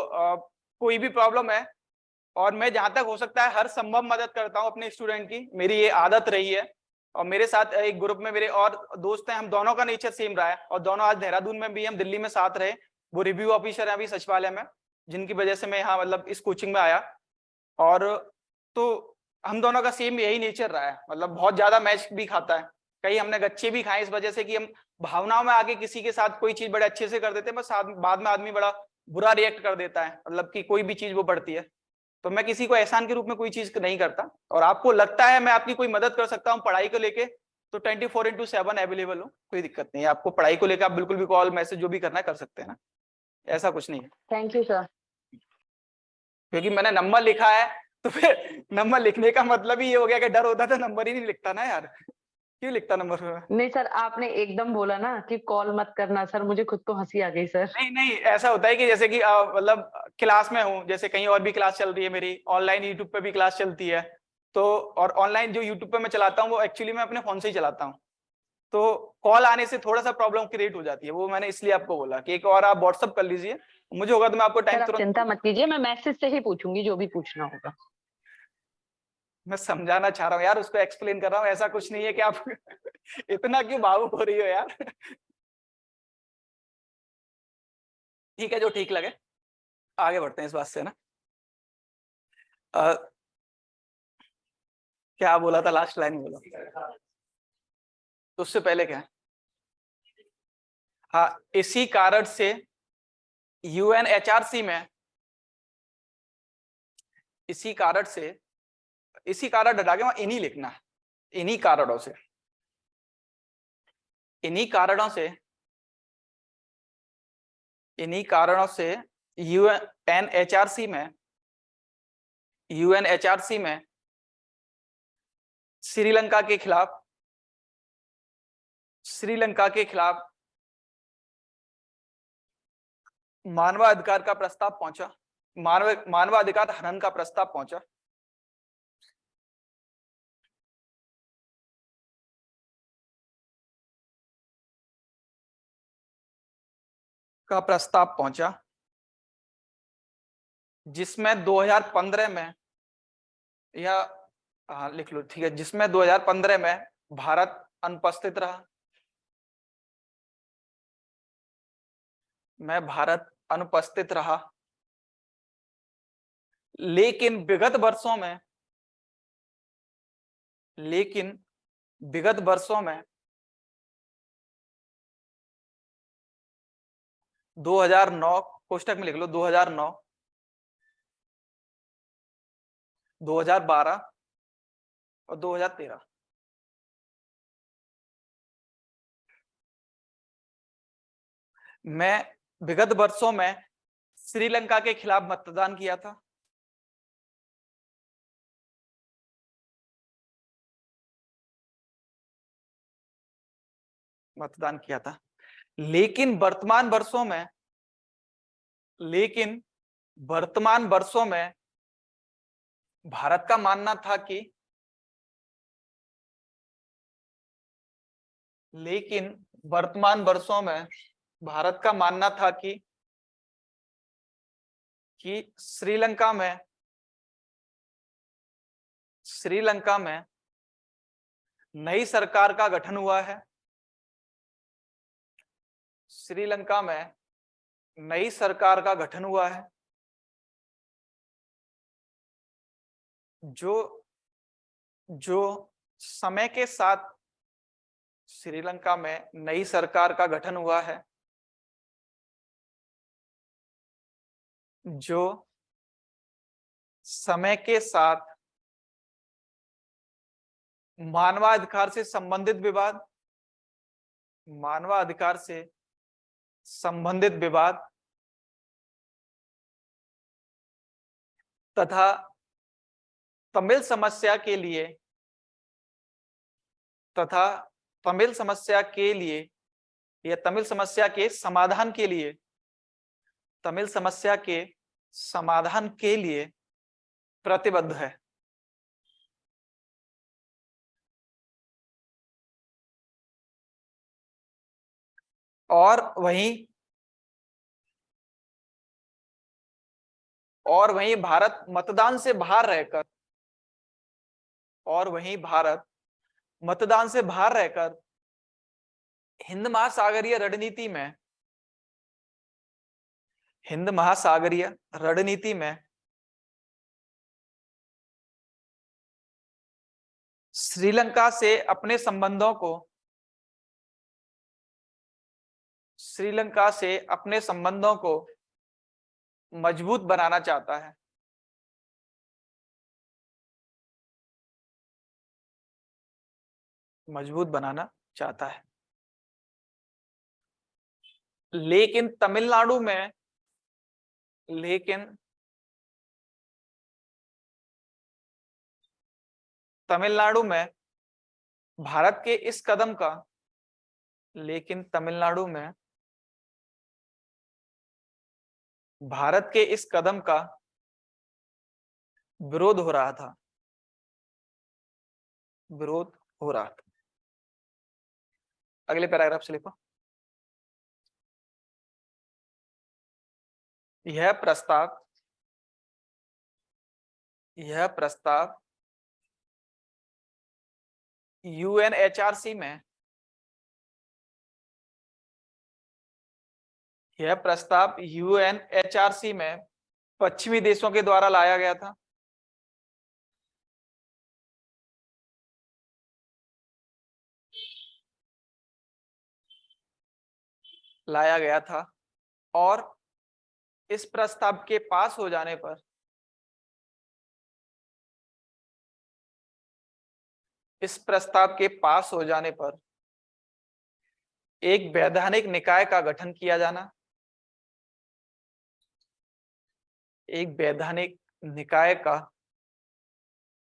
कोई भी प्रॉब्लम है, और मैं जहां तक हो सकता है हर संभव मदद करता हूँ अपने स्टूडेंट की, मेरी ये आदत रही है। और मेरे साथ एक ग्रुप में मेरे और दोस्त हैं, हम दोनों का नेचर सेम रहा है, और दोनों आज देहरादून में भी, हम दिल्ली में साथ रहे। वो रिव्यू ऑफिसर है अभी सचिवालय में, जिनकी वजह से मैं यहाँ मतलब इस कोचिंग में आया। और तो हम दोनों का सेम यही नेचर रहा है, मतलब बहुत ज्यादा मैच भी खाता है। कई हमने गच्चे भी खाए इस वजह से कि हम भावनाओं में आके किसी के साथ कोई चीज बड़े अच्छे से कर देते हैं, बस बाद में आदमी बड़ा बुरा रिएक्ट कर देता है, मतलब कि कोई भी चीज वो बढ़ती है। तो मैं किसी को एहसान के रूप में कोई चीज नहीं करता। और आपको लगता है मैं आपकी कोई मदद कर सकता हूँ पढ़ाई को लेके, तो 24/7 अवेलेबल हूँ, कोई दिक्कत नहीं है। आपको पढ़ाई को लेकर आप बिल्कुल भी कॉल मैसेज जो भी करना है कर सकते हैं ना, ऐसा कुछ नहीं है। Thank you sir. क्योंकि मैंने नंबर लिखा है तो फिर नंबर लिखने का मतलब ही ये हो गया कि डर होता था नंबर ही नहीं लिखता ना यार, क्यों लिखता नंबर में। नहीं सर आपने एकदम बोला ना कि कॉल मत करना सर, मुझे खुद को हंसी आ गई सर। नहीं नहीं, ऐसा होता है कि जैसे कि मतलब क्लास में हूँ, जैसे कहीं और भी क्लास चल रही है मेरी, ऑनलाइन यूट्यूब पे भी क्लास चलती है। तो और ऑनलाइन जो यूट्यूब पे मैं चलाता हूँ वो एक्चुअली मैं अपने फोन से ही चलाता हूँ। तो कॉल आने से थोड़ा सा प्रॉब्लम क्रिएट हो जाती है, वो मैंने इसलिए आपको बोला कि एक और आप व्हाट्सअप कर लीजिए, मुझे होगा तो मैं आपको सर टाइम आप तुरंत। चिंता मत कीजिए, मैं मैसेज से ही पूछूंगी जो भी पूछना होगा। मैं समझाना चाह रहा हूँ यार, उसको एक्सप्लेन कर रहा हूँ, ऐसा कुछ नहीं है कि आप इतना क्यों भावुक हो रही हो यार। ठीक है, जो ठीक लगे, आगे बढ़ते हैं इस बात से ना। अ, क्या बोला था, लास्ट लाइन बोला तो उससे पहले क्या है। हाँ, इसी कारण से यूएनएचआरसी में, इसी कारण से, इसी कारण हटा के वहां इन्हीं लिखना है, इन्हीं कारणों से, इन्हीं कारणों से, इन्हीं कारणों से यूएनएचआरसी में यूएनएचआरसी में श्रीलंका के खिलाफ मानवाधिकार का प्रस्ताव पहुंचा, मानवाधिकार हनन का प्रस्ताव पहुंचा। जिसमें 2015 में, या लिख लो, ठीक है, जिसमें 2015 में भारत अनुपस्थित रहा। लेकिन विगत वर्षों में 2009, कोष्टक में लिख लो 2009, 2012 और 2013 में, विगत वर्षों में श्रीलंका के खिलाफ मतदान किया था। लेकिन वर्तमान वर्षों में भारत का मानना था कि श्रीलंका में नई सरकार का गठन हुआ है। जो समय के साथ श्रीलंका में नई सरकार का गठन हुआ है, जो समय के साथ मानवाधिकार से संबंधित विवाद तथा तमिल समस्या के समाधान के लिए प्रतिबद्ध है। और वहीं भारत मतदान से बाहर रहकर हिंद महासागरीय रणनीति में श्रीलंका से अपने संबंधों को मजबूत बनाना चाहता है। लेकिन तमिलनाडु में भारत के इस कदम का विरोध हो रहा था। अगले पैराग्राफ से लिखो। यह प्रस्ताव यूएनएचआरसी में पश्चिमी देशों के द्वारा लाया गया था और इस प्रस्ताव के पास हो जाने पर एक वैधानिक निकाय का गठन किया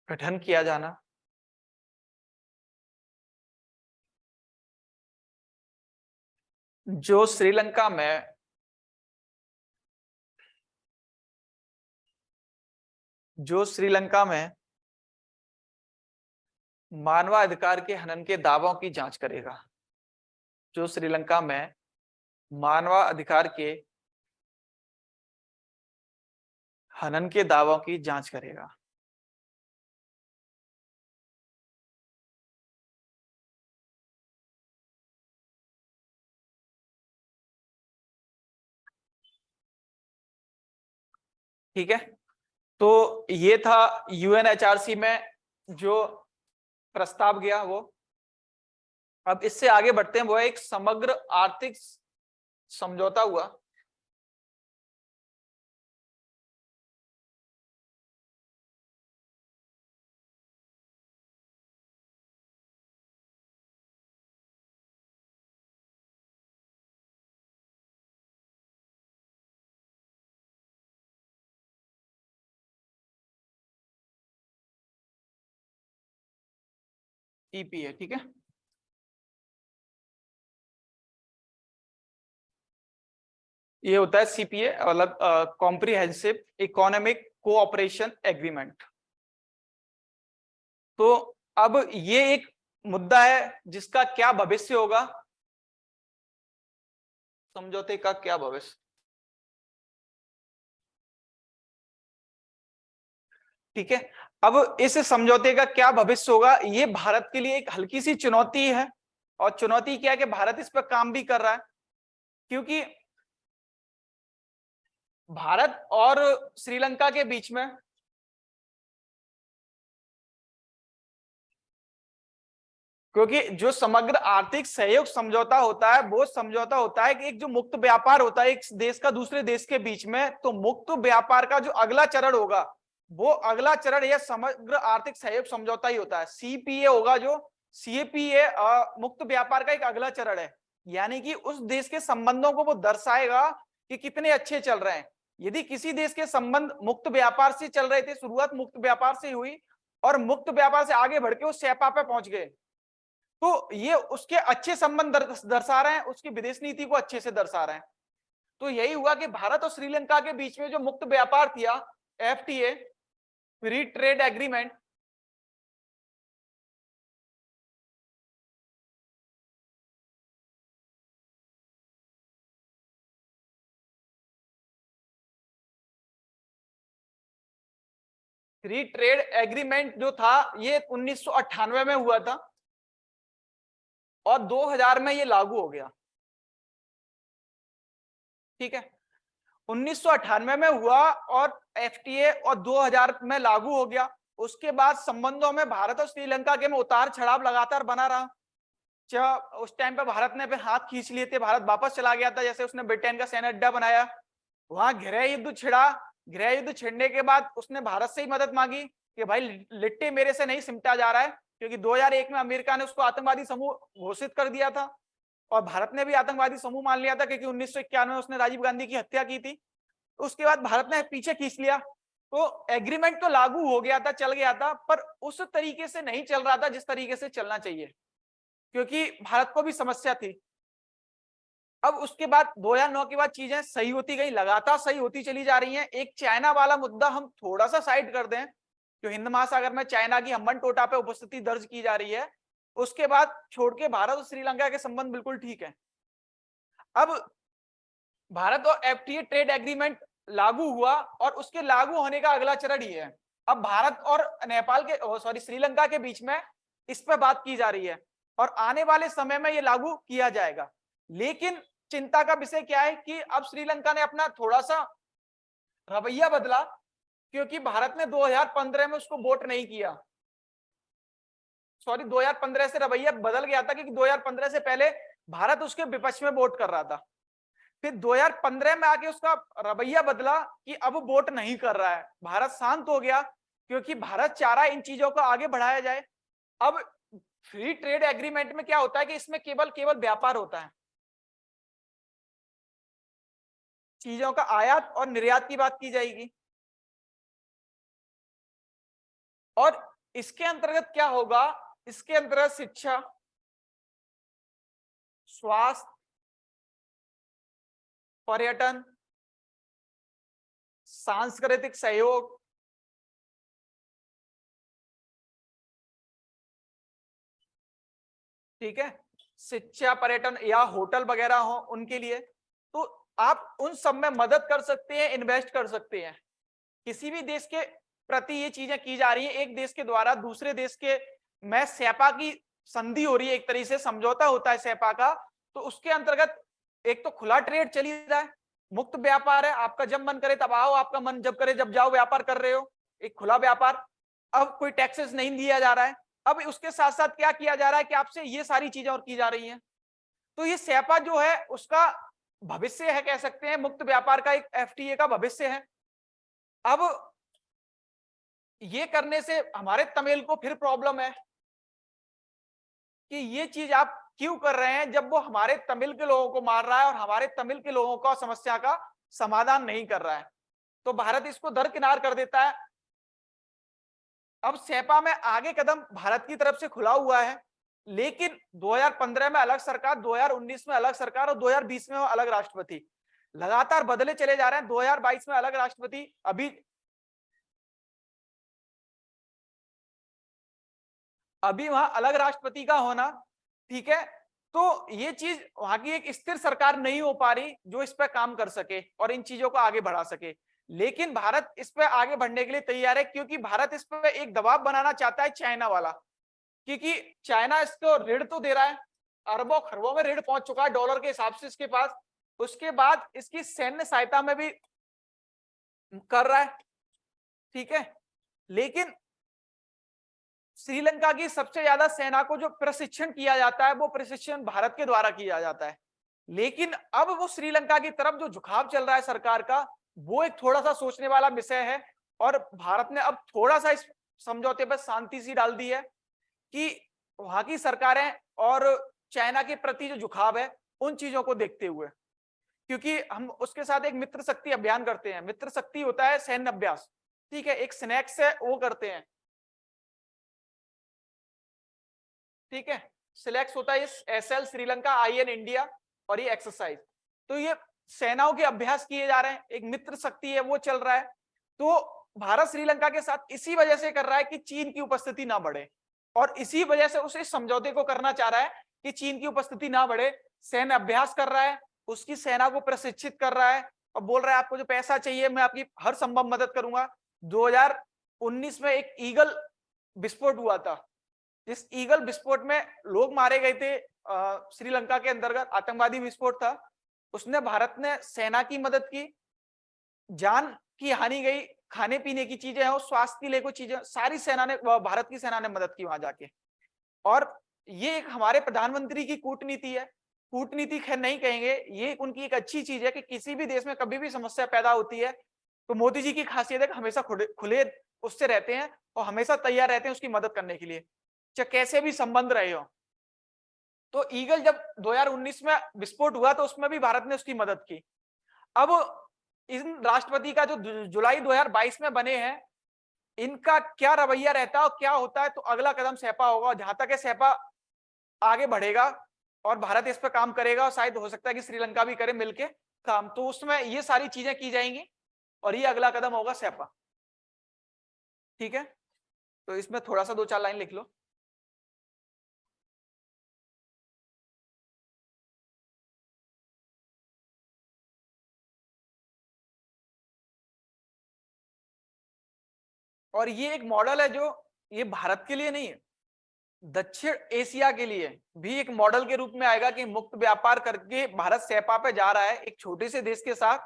गठन किया जाना, जो श्रीलंका में मानवाधिकार के हनन के दावों की जांच करेगा, जो श्रीलंका में मानवाधिकार के हनन के दावों की जांच करेगा। ठीक है, तो ये था यूएनएचआरसी में जो प्रस्ताव गया वो। अब इससे आगे बढ़ते हैं, वो एक समग्र आर्थिक समझौता हुआ। ईपीए, ठीक है। ये होता है सीपीए, मतलब कॉम्प्रिहेंसिव इकोनॉमिक कोऑपरेशन एग्रीमेंट। तो अब ये एक मुद्दा है जिसका क्या भविष्य होगा, समझौते का क्या भविष्य। ठीक है, अब इस समझौते का क्या भविष्य होगा, ये भारत के लिए एक हल्की सी चुनौती है। और चुनौती क्या है कि भारत इस पर काम भी कर रहा है, क्योंकि भारत और श्रीलंका के बीच में क्योंकि जो समग्र आर्थिक सहयोग समझौता होता है वो समझौता होता है कि एक जो मुक्त व्यापार होता है एक देश का दूसरे देश के बीच में, तो मुक्त व्यापार का जो अगला चरण होगा वो अगला चरण यह समग्र आर्थिक सहयोग समझौता ही होता है, सीपीए होगा। जो सीपीए मुक्त व्यापार का एक अगला चरण है, यानी कि उस देश के संबंधों को वो दर्शाएगा कि कितने अच्छे चल रहे हैं। यदि किसी देश के संबंध मुक्त व्यापार से चल रहे थे, शुरुआत मुक्त व्यापार से हुई और मुक्त व्यापार से आगे बढ़ के वो सेपा पे पहुंच गए, तो ये उसके अच्छे संबंध दर्शा रहे हैं, उसकी विदेश नीति को अच्छे से दर्शा रहे हैं। तो यही हुआ कि भारत और श्रीलंका के बीच में जो मुक्त व्यापार था, FTA, free trade agreement, free trade agreement जो था ये 1998 में हुआ था और 2000 में ये लागू हो गया। ठीक है, 1998 में हुआ और एफटीए और 2000 में लागू हो गया। उसके बाद संबंधों में भारत और श्रीलंका के में उतार चढ़ाव लगातार बना रहा। उस टाइम पे भारत ने फिर हाथ खींच लिए थे, भारत वापस चला गया था, जैसे उसने ब्रिटेन का सैन्य अड्डा बनाया, वहां गृह युद्ध छिड़ा। गृह युद्ध छिड़ने के बाद उसने भारत से ही मदद मांगी कि भाई लिट्टे मेरे से नहीं सिमटा जा रहा है, क्योंकि 2001 में अमेरिका ने उसको आतंकवादी समूह घोषित कर दिया था और भारत ने भी आतंकवादी समूह मान लिया था, क्योंकि 1991 में उसने राजीव गांधी की हत्या की थी। उसके बाद भारत ने पीछे खींच लिया, तो एग्रीमेंट तो लागू हो गया था, चल गया था, पर उस तरीके से नहीं चल रहा था जिस तरीके से चलना चाहिए, क्योंकि भारत को भी समस्या थी। अब उसके बाद 2009 के बाद चीजें सही होती गई, लगातार सही होती चली जा रही हैं। एक चाइना वाला मुद्दा हम थोड़ा सा साइड कर दें, जो हिंद महासागर में चाइना की हम्बन टोटा पे उपस्थिति दर्ज की जा रही है, उसके बाद छोड़ के भारत और श्रीलंका के संबंध बिल्कुल ठीक है। अब भारत और एफटीए ट्रेड एग्रीमेंट लागू हुआ और उसके लागू होने का अगला चरण ही है। अब भारत और नेपाल के श्रीलंका के बीच में इस पर बात की जा रही है और आने वाले समय में यह लागू किया जाएगा। लेकिन चिंता का विषय क्या है कि अब श्रीलंका ने अपना थोड़ा सा रवैया बदला, क्योंकि भारत ने 2015 में उसको वोट नहीं किया। 2015 से रवैया बदल गया था, क्योंकि 2015 से पहले भारत उसके विपक्ष में वोट कर रहा था। फिर 2015 में आके उसका रवैया बदला कि अब वोट नहीं कर रहा है, भारत शांत हो गया, क्योंकि भारत चाह रहा है इन चीजों को आगे बढ़ाया जाए। अब फ्री ट्रेड एग्रीमेंट में क्या होता है कि इसमें केवल व्यापार होता है, चीजों का आयात और निर्यात की बात की जाएगी। और इसके अंतर्गत क्या होगा, इसके अंतर्गत शिक्षा, स्वास्थ्य, पर्यटन, सांस्कृतिक सहयोग, ठीक है, शिक्षा, पर्यटन या होटल वगैरह हो उनके लिए, तो आप उन सब में मदद कर सकते हैं, इन्वेस्ट कर सकते हैं। किसी भी देश के प्रति ये चीजें की जा रही है, एक देश के द्वारा दूसरे देश के में सेपा की संधि हो रही है, एक तरीके से समझौता होता है सेपा का, तो उसके अंतर्गत एक तो खुला ट्रेड चल ही रहा है, मुक्त व्यापार है, आपका जब मन करे तब आओ, आपका मन जब करे जब जाओ, व्यापार कर रहे हो, एक खुला व्यापार। अब कोई टैक्सेस नहीं दिया जा रहा है। अब उसके साथ साथ क्या किया जा रहा है कि आपसे ये सारी चीजें और की जा रही हैं। तो ये सेपा जो है उसका भविष्य है, कह सकते हैं मुक्त व्यापार का, एक एफटीए का भविष्य है। अब ये करने से हमारे तमिल को फिर प्रॉब्लम है कि ये चीज आप क्यों कर रहे हैं, जब वो हमारे तमिल के लोगों को मार रहा है और हमारे तमिल के लोगों का समस्या का समाधान नहीं कर रहा है, तो भारत इसको दरकिनार कर देता है। अब सेपा में आगे कदम भारत की तरफ से खुला हुआ है, लेकिन 2015 में अलग सरकार, 2019 में अलग सरकार और 2020 में अलग राष्ट्रपति, लगातार बदले चले जा रहे हैं। 2022 में अलग राष्ट्रपति, अभी वहां अलग राष्ट्रपति का होना, ठीक है, तो ये चीज वहां की एक स्थिर सरकार नहीं हो पा रही जो इस पर काम कर सके और इन चीजों को आगे बढ़ा सके। लेकिन भारत इस पे आगे बढ़ने के लिए तैयार है, क्योंकि भारत इस पे एक दबाव बनाना चाहता है चाइना वाला, क्योंकि चाइना इसको ऋण तो दे रहा है, अरबों खरबों में ऋण पहुंच चुका है डॉलर के हिसाब से इसके पास, उसके बाद इसकी सैन्य सहायता में भी कर रहा है, ठीक है। लेकिन श्रीलंका की सबसे ज्यादा सेना को जो प्रशिक्षण किया जाता है वो प्रशिक्षण भारत के द्वारा किया जाता है। लेकिन अब वो श्रीलंका की तरफ जो झुकाव चल रहा है सरकार का, वो एक थोड़ा सा सोचने वाला विषय है। और भारत ने अब थोड़ा सा इस समझौते पर शांति सी डाल दी है कि वहां की सरकारें और चाइना के प्रति जो झुकाव है उन चीजों को देखते हुए, क्योंकि हम उसके साथ एक मित्र शक्ति अभियान करते हैं। मित्र शक्ति होता है सैन्य अभ्यास, ठीक है, एक स्नैक्स है वो करते हैं, ठीक है, सिलेक्ट होता है इस एसएल श्रीलंका, आईएन इंडिया और ये एक्सरसाइज, तो ये सेनाओं के अभ्यास किए जा रहे हैं, एक मित्र शक्ति है वो चल रहा है। तो भारत श्रीलंका के साथ इसी वजह से कर रहा है कि चीन की उपस्थिति ना बढ़े, और इसी वजह से उसे समझौते को करना चाह रहा है कि चीन की उपस्थिति ना बढ़े। सैन्य अभ्यास कर रहा है, उसकी सेना को प्रशिक्षित कर रहा है और बोल रहा है आपको जो पैसा चाहिए मैं आपकी हर संभव मदद करूंगा। 2019 में एक ईगल विस्फोट हुआ था, इस ईगल विस्फोट में लोग मारे गए थे, श्रीलंका के अंतर्गत आतंकवादी विस्फोट था, उसने भारत ने सेना की मदद की, जान की हानि गई, खाने पीने की चीजें हैं और स्वास्थ्य के लिए कुछ चीजें, सारी सेना ने, भारत की सेना ने मदद की वहां जाके। और ये एक हमारे प्रधानमंत्री की कूटनीति है, कूटनीति खैर नहीं कहेंगे, ये उनकी एक अच्छी चीज है कि किसी भी देश में कभी भी समस्या पैदा होती है तो मोदी जी की खासियत है कि हमेशा खुले उससे रहते हैं और हमेशा तैयार रहते हैं उसकी मदद करने के लिए, चाहे कैसे भी संबंध रहे हो। तो ईगल जब 2019 में विस्फोट हुआ तो उसमें भी भारत ने उसकी मदद की। अब इन राष्ट्रपति का जो जुलाई 2022 में बने हैं, इनका क्या रवैया रहता है और क्या होता है, तो अगला कदम सेपा होगा। जहां तक है सेपा आगे बढ़ेगा और भारत इस पर काम करेगा, और शायद हो सकता है कि श्रीलंका भी करे मिलके काम, तो उसमें ये सारी चीजें की जाएंगी और ये अगला कदम होगा सेपा, ठीक है। तो इसमें थोड़ा सा 2-4 लाइन लिख लो। और ये एक मॉडल है जो ये भारत के लिए नहीं है, दक्षिण एशिया के लिए भी एक मॉडल के रूप में आएगा कि मुक्त व्यापार करके भारत सेपा पे जा रहा है एक छोटे से देश के साथ,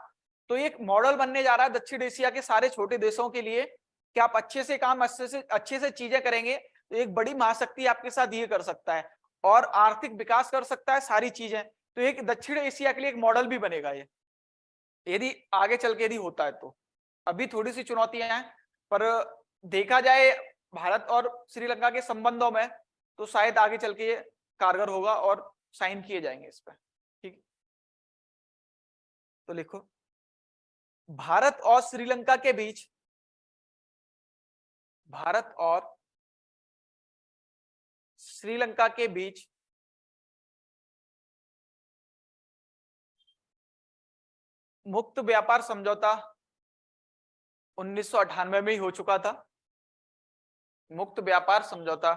तो एक मॉडल बनने जा रहा है दक्षिण एशिया के सारे छोटे देशों के लिए कि आप अच्छे से काम अच्छे से चीजें करेंगे तो एक बड़ी महाशक्ति आपके साथ ये कर सकता है और आर्थिक विकास कर सकता है, सारी चीजें। तो एक दक्षिण एशिया के लिए एक मॉडल भी बनेगा ये, यदि आगे चल के यदि होता है तो। अभी थोड़ी सी चुनौतियां हैं, पर देखा जाए भारत और श्रीलंका के संबंधों में तो शायद आगे चल के ये कारगर होगा और साइन किए जाएंगे इस पर, ठीक। तो लिखो, भारत और श्रीलंका के बीच, भारत और श्रीलंका के बीच मुक्त व्यापार समझौता 1998 में ही हो चुका था। मुक्त व्यापार समझौता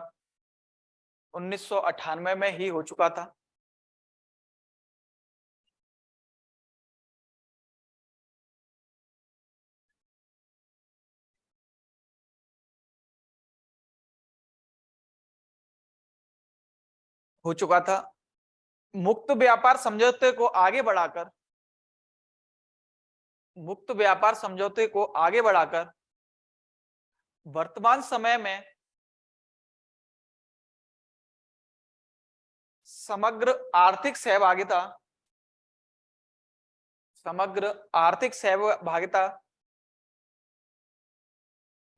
1998 में ही हो चुका था। मुक्त व्यापार समझौते को आगे बढ़ाकर वर्तमान समय में समग्र आर्थिक सहभागिता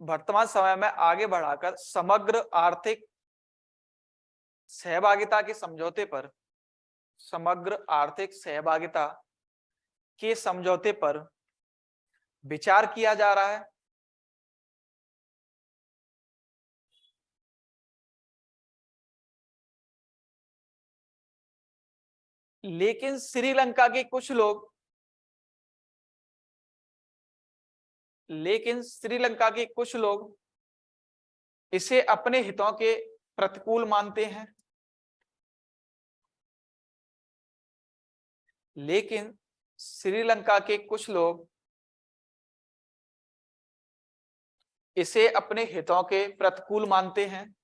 वर्तमान समय में आगे बढ़ाकर समग्र आर्थिक सहभागिता के समझौते पर विचार किया जा रहा है। लेकिन श्रीलंका के कुछ लोग इसे अपने हितों के प्रतिकूल मानते हैं। लेकिन श्रीलंका के कुछ लोग इसे अपने हितों के प्रतिकूल मानते हैं,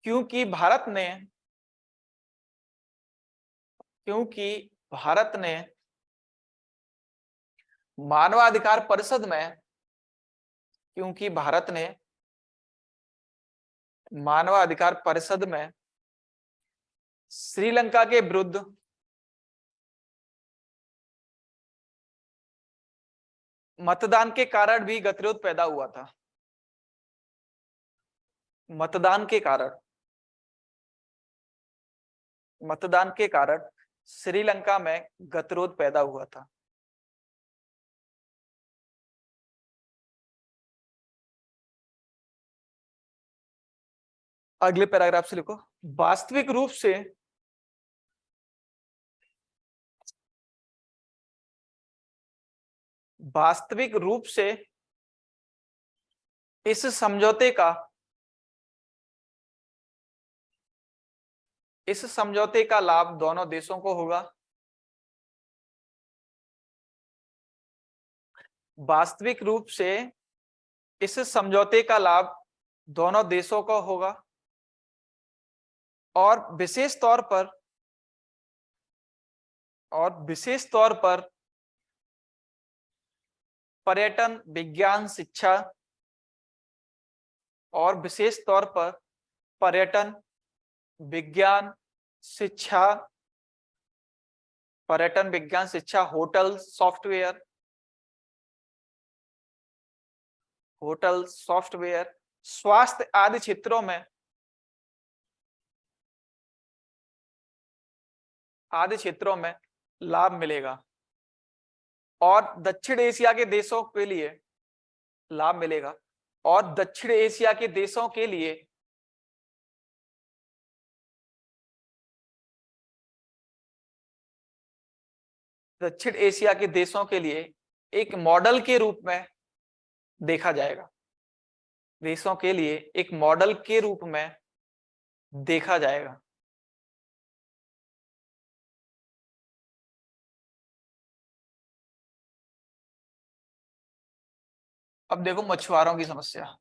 क्योंकि भारत ने मानवाधिकार परिषद में श्रीलंका के विरुद्ध मतदान के कारण भी गतिरोध पैदा हुआ था। मतदान के कारण श्रीलंका में गतिरोध पैदा हुआ था। अगले पैराग्राफ से लिखो, वास्तविक रूप से इस समझौते का लाभ दोनों देशों को होगा। वास्तविक रूप से इस समझौते का लाभ दोनों देशों को होगा और विशेष तौर पर पर्यटन, विज्ञान, शिक्षा होटल, सॉफ्टवेयर, स्वास्थ्य आदि क्षेत्रों में लाभ मिलेगा और दक्षिण एशिया के देशों के लिए एक मॉडल के रूप में देखा जाएगा। अब देखो मछुआरों की समस्या।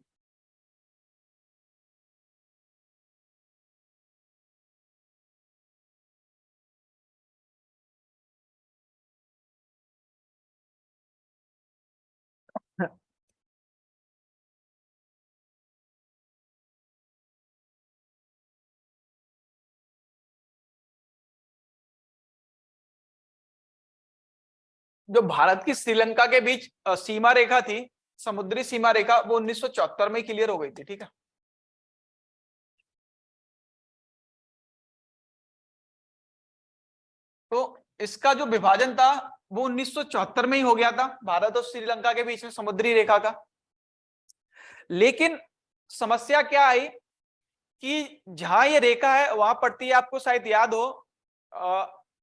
जो भारत की श्रीलंका के बीच सीमा रेखा थी, समुद्री सीमा रेखा, वो 1974 में क्लियर हो गई थी। ठीक है, तो इसका जो विभाजन था वो 1974 में ही हो गया था, भारत और श्रीलंका के बीच में समुद्री रेखा का। लेकिन समस्या क्या आई कि जहां ये रेखा है वहां पड़ती है, आपको शायद याद हो,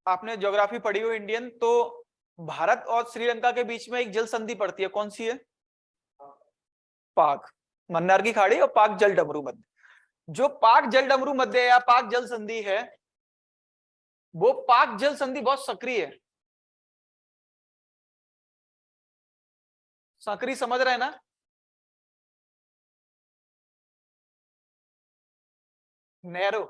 आपने ज्योग्राफी पढ़ी हो इंडियन, तो भारत और श्रीलंका के बीच में एक जल संधि पड़ती है, कौन सी है? पाक, मन्नार की खाड़ी और पाक जल डमरू मध्य। जो पाक जल डमरू मध्य या पाक जल संधि है, वो पाक जल संधि बहुत सक्रिय है। सक्रिय समझ रहे हैं ना? नैरो,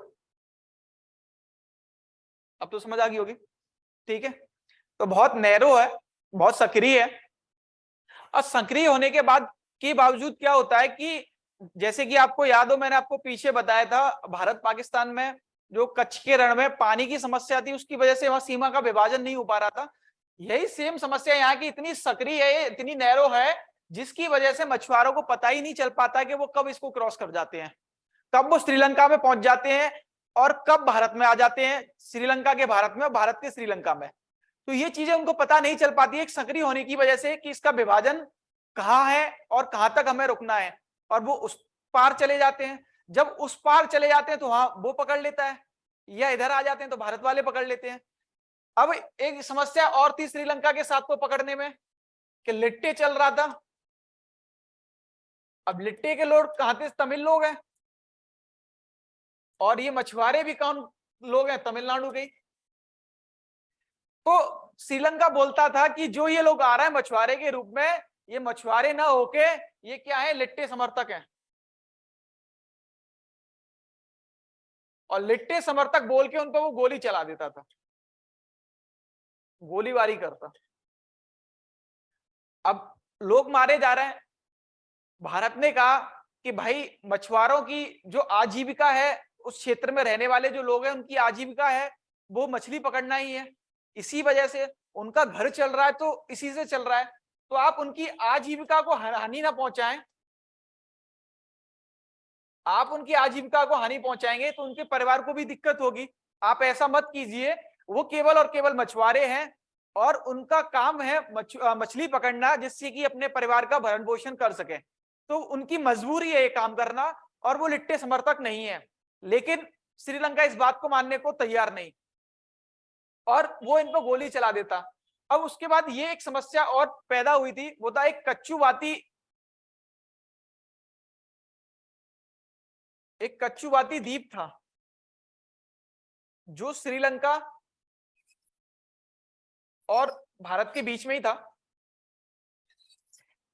अब तो समझ आ गई होगी, ठीक है। तो बहुत नैरो है, बहुत सक्रिय है। और सक्रिय होने के बाद के बावजूद क्या होता है कि जैसे कि आपको याद हो, मैंने आपको पीछे बताया था, भारत पाकिस्तान में जो कच्छ के रण में पानी की समस्या थी, उसकी वजह से वहां सीमा का विभाजन नहीं हो पा रहा था। यही सेम समस्या यहाँ की इतनी सक्रिय है, इतनी नैरो है, जिसकी वजह से मछुआरों को पता ही नहीं चल पाता कि वो कब इसको क्रॉस कर जाते हैं, कब वो श्रीलंका में पहुंच जाते हैं और कब भारत में आ जाते हैं, श्रीलंका के भारत में और भारत के श्रीलंका में। तो ये चीजें उनको पता नहीं चल पाती है सक्रिय होने की वजह से कि इसका विभाजन कहाँ है और कहां तक हमें रुकना है, और वो उस पार चले जाते हैं। जब उस पार चले जाते हैं तो वहां वो पकड़ लेता है, या इधर आ जाते हैं तो भारत वाले पकड़ लेते हैं। अब एक समस्या और थी श्रीलंका के साथ को पकड़ने में, कि लिट्टे चल रहा था। अब लिट्टे के लोग कहां थे? तमिल लोग हैं, और ये मछुआरे भी कौन लोग हैं? तमिलनाडु के। तो श्रीलंका बोलता था कि जो ये लोग आ रहे हैं मछुआरे के रूप में, ये मछुआरे ना होके ये क्या है? लिट्टे समर्थक हैं। और लिट्टे समर्थक बोल के उन पर वो गोली चला देता था, गोलीबारी करता। अब लोग मारे जा रहे हैं। भारत ने कहा कि भाई मछुआरों की जो आजीविका है, उस क्षेत्र में रहने वाले जो लोग हैं उनकी आजीविका है वो मछली पकड़ना ही है, इसी वजह से उनका घर चल रहा है, तो इसी से चल रहा है। तो आप उनकी आजीविका को हानि ना पहुंचाएं। आप उनकी आजीविका को हानि पहुंचाएंगे तो उनके परिवार को भी दिक्कत होगी। आप ऐसा मत कीजिए। वो केवल और केवल मछुआरे हैं और उनका काम है मछली पकड़ना, जिससे कि अपने परिवार का भरण पोषण कर सके। तो उनकी मजबूरी है ये काम करना, और वो लिट्टे समर्थक नहीं है। लेकिन श्रीलंका इस बात को मानने को तैयार नहीं, और वो इन पर गोली चला देता। अब उसके बाद ये एक समस्या और पैदा हुई थी, वो था एक कच्चुवाती द्वीप था, जो श्रीलंका और भारत के बीच में ही था।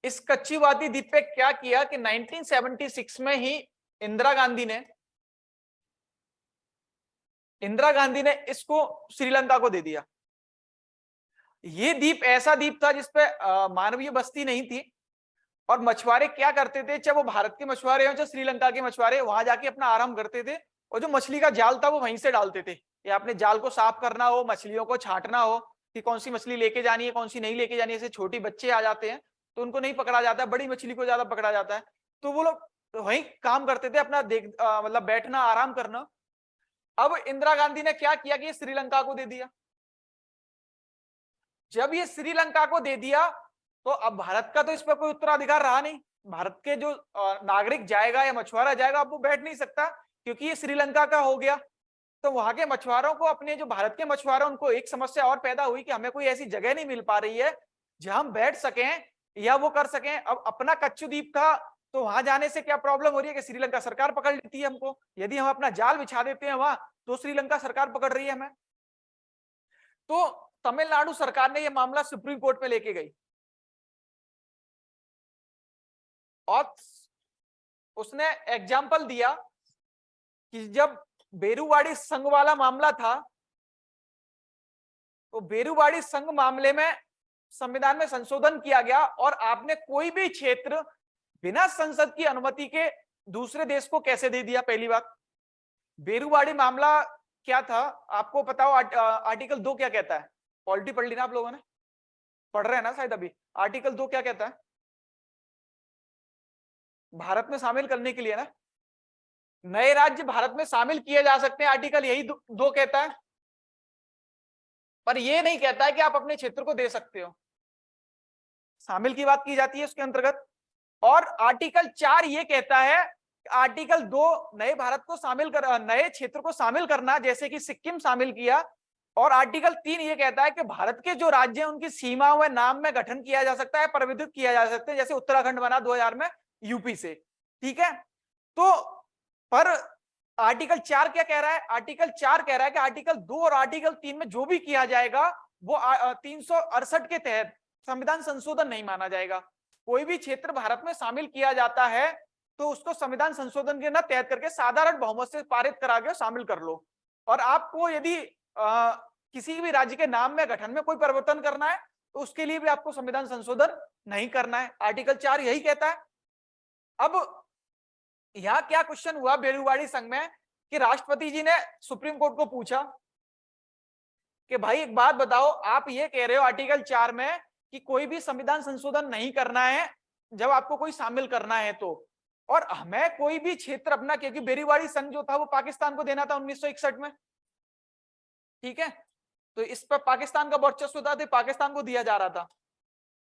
इस कच्चुवाती द्वीप पे क्या किया कि 1976 में ही इंदिरा गांधी ने इसको श्रीलंका को दे दिया। ये द्वीप ऐसा द्वीप था जिसपे मानवीय बस्ती नहीं थी, और मछुआरे क्या करते थे, चाहे वो भारत के मछुआरे हो चाहे श्रीलंका के मछुआरे, वहां जाके अपना आराम करते थे, और जो मछली का जाल था वो वहीं से डालते थे। या अपने जाल को साफ करना हो, मछलियों को छांटना हो कि कौन सी मछली लेके जानी है कौन सी नहीं लेके जानी है। ऐसे छोटी बच्चे आ जाते हैं तो उनको नहीं पकड़ा जाता है, बड़ी मछली को ज्यादा पकड़ा जाता है। तो वो लोग वहीं काम करते थे, अपना मतलब बैठना आराम करना। अब इंदिरा गांधी ने क्या किया कि ये श्रीलंका को दे दिया। जब ये श्रीलंका को दे दिया तो अब भारत का तो इस पर कोई उत्तराधिकार रहा नहीं। भारत के जो नागरिक जाएगा या मछुआरा जाएगा, अब वो बैठ नहीं सकता क्योंकि ये श्रीलंका का हो गया। तो वहां के मछुआरों को, अपने जो भारत के मछुआरों, उनको एक समस्या और पैदा हुई कि हमें कोई ऐसी जगह नहीं मिल पा रही है जहां हम बैठ सकें या वो कर सकें। अब अपना कच्छु द्वीप था, तो वहां जाने से क्या प्रॉब्लम हो रही है कि श्रीलंका सरकार पकड़ लेती है हमको। यदि हम अपना जाल बिछा देते हैं वहां, तो श्रीलंका सरकार पकड़ रही है हमें। तो तमिलनाडु सरकार ने यह मामला सुप्रीम कोर्ट में लेके गई, और उसने एग्जाम्पल दिया कि जब बेरुवाड़ी संघ वाला मामला था, तो बेरुवाड़ी संघ मामले में संविधान में संशोधन किया गया, और आपने कोई भी क्षेत्र बिना संसद की अनुमति के दूसरे देश को कैसे दे दिया। पहली बात, बेरुवाड़ी मामला क्या था आपको पता हो? आर्टिकल 2 क्या कहता है? पॉलिटी पढ़ ली ना आप लोगों ने? पढ़ रहे हैं ना शायद अभी? आर्टिकल 2 क्या कहता है? भारत में शामिल करने के लिए ना, नए राज्य भारत में शामिल किए जा सकते हैं, आर्टिकल यही 2 कहता है। पर यह नहीं कहता है कि आप अपने क्षेत्र को दे सकते हो। शामिल की बात की जाती है उसके अंतर्गत। और आर्टिकल 4 ये कहता है आर्टिकल 2 नए भारत को शामिल कर, नए क्षेत्र को शामिल करना, जैसे कि सिक्किम शामिल किया। और आर्टिकल 3 ये कहता है कि भारत के जो राज्य हैं उनकी सीमाओं में नाम में गठन किया जा सकता है, परिवर्तित किया जा सकता है, जैसे उत्तराखंड बना 2000 में यूपी से। ठीक है, तो पर आर्टिकल 4 क्या कह रहा है? आर्टिकल 4 कह रहा है कि आर्टिकल 2 और आर्टिकल 3 में जो भी किया जाएगा वो 368 के तहत संविधान संशोधन नहीं माना जाएगा। कोई भी क्षेत्र भारत में शामिल किया जाता है तो उसको संविधान संशोधन के ना तहत करके साधारण बहुमत से पारित करा के शामिल कर लो। और आपको यदि किसी भी राज्य के नाम में गठन में कोई परिवर्तन करना है तो उसके लिए भी आपको संविधान संशोधन नहीं करना है। आर्टिकल 4 यही कहता है। अब यहां क्या क्वेश्चन हुआ बेरुवाड़ी संघ में कि राष्ट्रपति जी ने सुप्रीम कोर्ट को पूछा कि भाई एक बात बताओ, आप ये कह रहे हो आर्टिकल 4 में कि कोई भी संविधान संशोधन नहीं करना है जब आपको कोई शामिल करना है तो, और हमें कोई भी क्षेत्र अपना, क्योंकि बेरुवाड़ी संघ जो था वो पाकिस्तान को देना था 1961 में। ठीक है, तो इस पर पाकिस्तान का वर्चस्व था तो पाकिस्तान को दिया जा रहा था।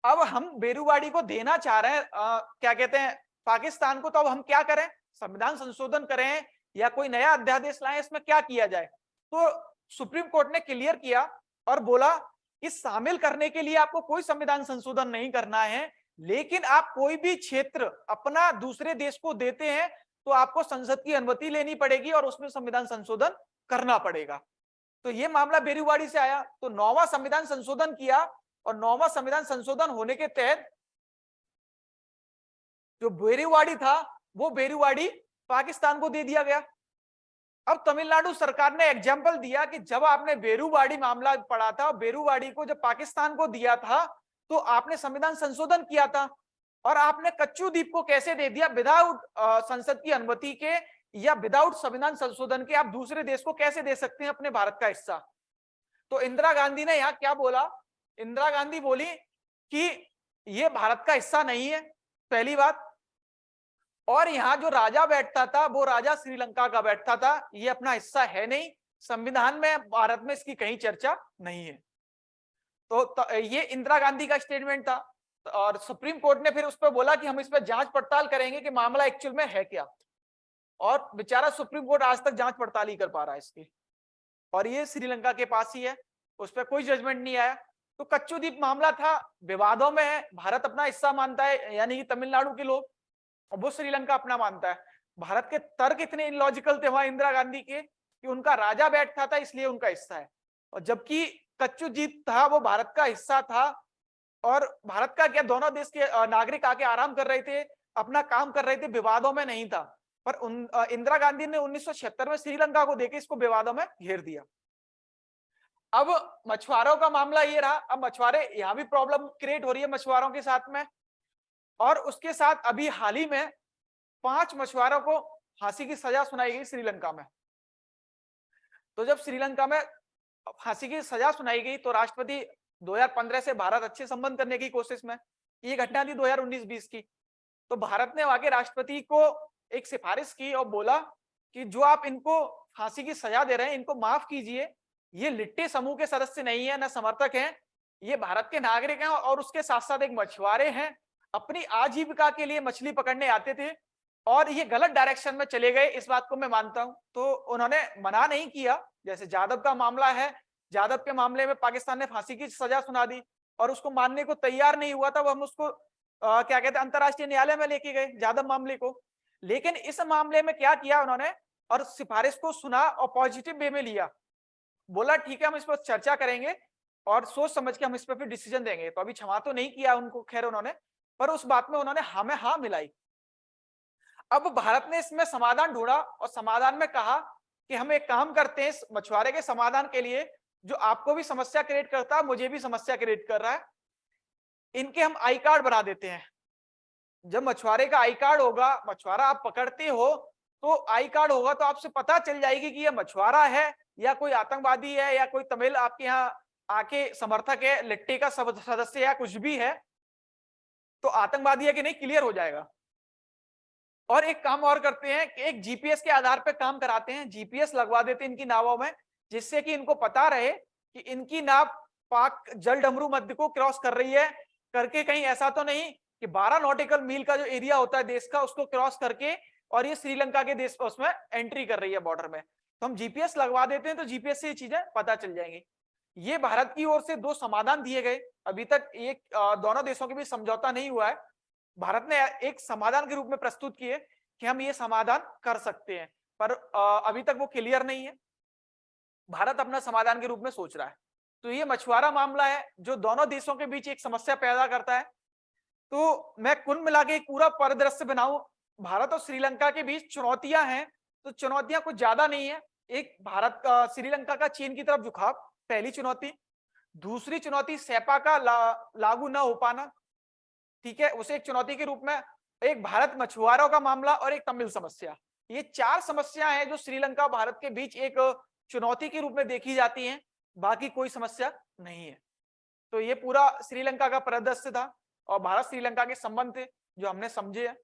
अब हम बेरुवाड़ी को देना चाह रहे हैं क्या कहते हैं पाकिस्तान को, तो अब हम क्या करें? संविधान संशोधन करें या कोई नया अध्यादेश लाएं? इसमें क्या किया जाए? तो सुप्रीम कोर्ट ने क्लियर किया और बोला कि शामिल करने के लिए आपको कोई संविधान संशोधन नहीं करना है, लेकिन आप कोई भी क्षेत्र अपना दूसरे देश को देते हैं तो आपको संसद की अनुमति लेनी पड़ेगी और उसमें संविधान संशोधन करना पड़ेगा। तो ये मामला बेरुवाड़ी से आया, तो 9वां संविधान संशोधन किया और 9वां संविधान संशोधन होने के तहत जो बेरुवाड़ी था वो बेरुवाड़ी पाकिस्तान को दे दिया गया। अब तमिलनाडु सरकार ने एग्जाम्पल दिया कि जब आपने बेरुवाड़ी मामला पढ़ा था, बेरुवाड़ी को जब पाकिस्तान को दिया था तो आपने संविधान संशोधन किया था, और आपने कच्चू द्वीप को कैसे दे दिया? विदाउट संसद की अनुमति के या विदाउट संविधान संशोधन के आप दूसरे देश को कैसे दे सकते हैं अपने भारत का हिस्सा? तो इंदिरा गांधी ने यहाँ क्या बोला? इंदिरा गांधी बोली कि ये भारत का हिस्सा नहीं है, पहली बात, और यहाँ जो राजा बैठता था वो राजा श्रीलंका का बैठता था, ये अपना हिस्सा है नहीं, संविधान में भारत में इसकी कहीं चर्चा नहीं है। तो ये इंदिरा गांधी का स्टेटमेंट था, और सुप्रीम कोर्ट ने फिर उस पर बोला कि हम इस पर जांच पड़ताल करेंगे कि मामला एक्चुअल में है क्या, और बेचारा सुप्रीम कोर्ट आज तक जांच पड़ताल ही कर पा रहा है इसकी, और ये श्रीलंका के पास ही है, उस पर कोई जजमेंट नहीं आया। तो कच्चू द्वीप मामला था, विवादों में है, भारत अपना हिस्सा मानता है यानी कि तमिलनाडु के लोग, और वो श्रीलंका अपना मानता है। भारत के तर्क इतने इलॉजिकल थे वहां इंदिरा गांधी के कि उनका राजा बैठता था इसलिए उनका हिस्सा है, और जबकि कच्चू द्वीप था वो भारत का हिस्सा था, और भारत का क्या, दोनों देश के नागरिक आके आराम कर रहे थे, अपना काम कर रहे थे, विवादों में नहीं था। पर इंदिरा गांधी ने 1976 में श्रीलंका को देके इसको विवादों में घेर दिया। अब मछुआरों का मामला ये रहा, अब मछुआरे यहाँ भी प्रॉब्लम क्रिएट हो रही है मछुआरों के साथ में, और उसके साथ अभी हाल ही में 5 मछुआरों को फांसी की सजा सुनाई गई श्रीलंका में। तो जब श्रीलंका में फांसी की सजा सुनाई गई तो राष्ट्रपति 2015 से भारत अच्छे संबंध करने की कोशिश में, ये घटना थी 2019-20 की, तो भारत ने वहां के राष्ट्रपति को एक सिफारिश की और बोला कि जो आप इनको फांसी की सजा दे रहे हैं इनको माफ कीजिए, ये लिट्टे समूह के सदस्य नहीं है, न समर्थक हैं, ये भारत के नागरिक हैं, और उसके साथ साथ एक मछुआरे हैं, अपनी आजीविका के लिए मछली पकड़ने आते थे और ये गलत डायरेक्शन में चले गए, इस बात को मैं मानता हूं। तो उन्होंने मना नहीं किया, जैसे जाधव का मामला है, जाधव के मामले में पाकिस्तान ने फांसी की सजा सुना दी और उसको मानने को तैयार नहीं हुआ था, वो हम उसको क्या कहते हैं अंतरराष्ट्रीय न्यायालय में लेके गए जाधव मामले को। लेकिन इस मामले में क्या किया उन्होंने, और सिफारिश को सुना और पॉजिटिव वे में लिया, बोला ठीक है हम इस पर चर्चा करेंगे और सोच समझ के हम इस पर फिर डिसीजन देंगे। तो अभी क्षमा तो नहीं किया उनको खैर उन्होंने, पर उस बात में उन्होंने हमें हाँ मिलाई। अब भारत ने इसमें समाधान ढूंढा और समाधान में कहा कि हम एक काम करते हैं इस मछुआरे के समाधान के लिए, जो आपको भी समस्या क्रिएट करता है मुझे भी समस्या क्रिएट कर रहा है, इनके हम आई कार्ड बना देते हैं। जब मछुआरे का आई कार्ड होगा, मछुआरा आप पकड़ते हो तो आई कार्ड होगा तो आपसे पता चल जाएगी कि ये मछुआरा है या कोई आतंकवादी है या कोई तमिल आपके यहाँ आके समर्थक है, लिट्टे का सदस्य या कुछ भी है, तो आतंकवादी है कि नहीं क्लियर हो जाएगा। और एक काम और करते हैं कि एक जीपीएस के आधार पर काम कराते हैं, जीपीएस लगवा देते हैं इनकी नावों में, जिससे कि इनको पता रहे कि इनकी नाव पाक जल डमरू मध्य को क्रॉस कर रही है, करके कहीं ऐसा तो नहीं कि 12 नॉटिकल मील का जो एरिया होता है देश का उसको क्रॉस करके और ये श्रीलंका के देश उसमें एंट्री कर रही है बॉर्डर में, तो हम जीपीएस लगवा देते हैं तो जीपीएस से ये चीजें पता चल जाएंगी। ये भारत की ओर से 2 समाधान दिए गए, अभी तक ये दोनों देशों के बीच समझौता नहीं हुआ है। भारत ने एक समाधान के रूप में प्रस्तुत किए कि हम ये समाधान कर सकते हैं, पर अभी तक वो क्लियर नहीं है। भारत अपना समाधान के रूप में सोच रहा है। तो ये मछुआरा मामला है जो दोनों देशों के बीच एक समस्या पैदा करता है। तो मैं कुल मिला के एक पूरा परिदृश्य बनाऊं, भारत और श्रीलंका के बीच चुनौतियां हैं, तो चुनौतियां कुछ ज्यादा नहीं है। एक भारत का श्रीलंका का चीन की तरफ झुकाव, पहली चुनौती। दूसरी चुनौती सेपा का लागू न हो पाना, ठीक है, उसे एक चुनौती के रूप में। एक भारत मछुआरों का मामला और एक तमिल समस्या, ये 4 समस्याएं हैं जो श्रीलंका और भारत के बीच एक चुनौती के रूप में देखी जाती हैं, बाकी कोई समस्या नहीं है। तो ये पूरा श्रीलंका का परिदृश्य था और भारत श्रीलंका के संबंध थे जो हमने समझे हैं,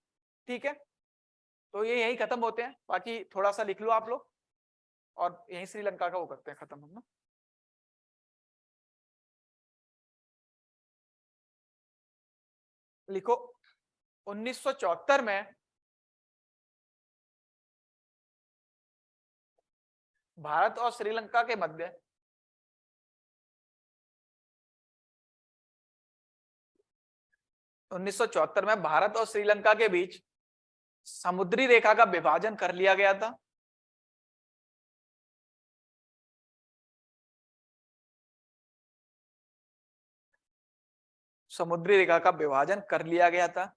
ठीक है। तो ये यही खत्म होते हैं, बाकी थोड़ा सा लिख लो आप लोग और यही श्रीलंका का वो करते हैं खत्म हम ना। लिखो 1974 में भारत और श्रीलंका के मध्य 1974 में भारत और श्रीलंका के बीच समुद्री रेखा का विभाजन कर लिया गया था। समुद्री रेखा का विभाजन कर लिया गया था,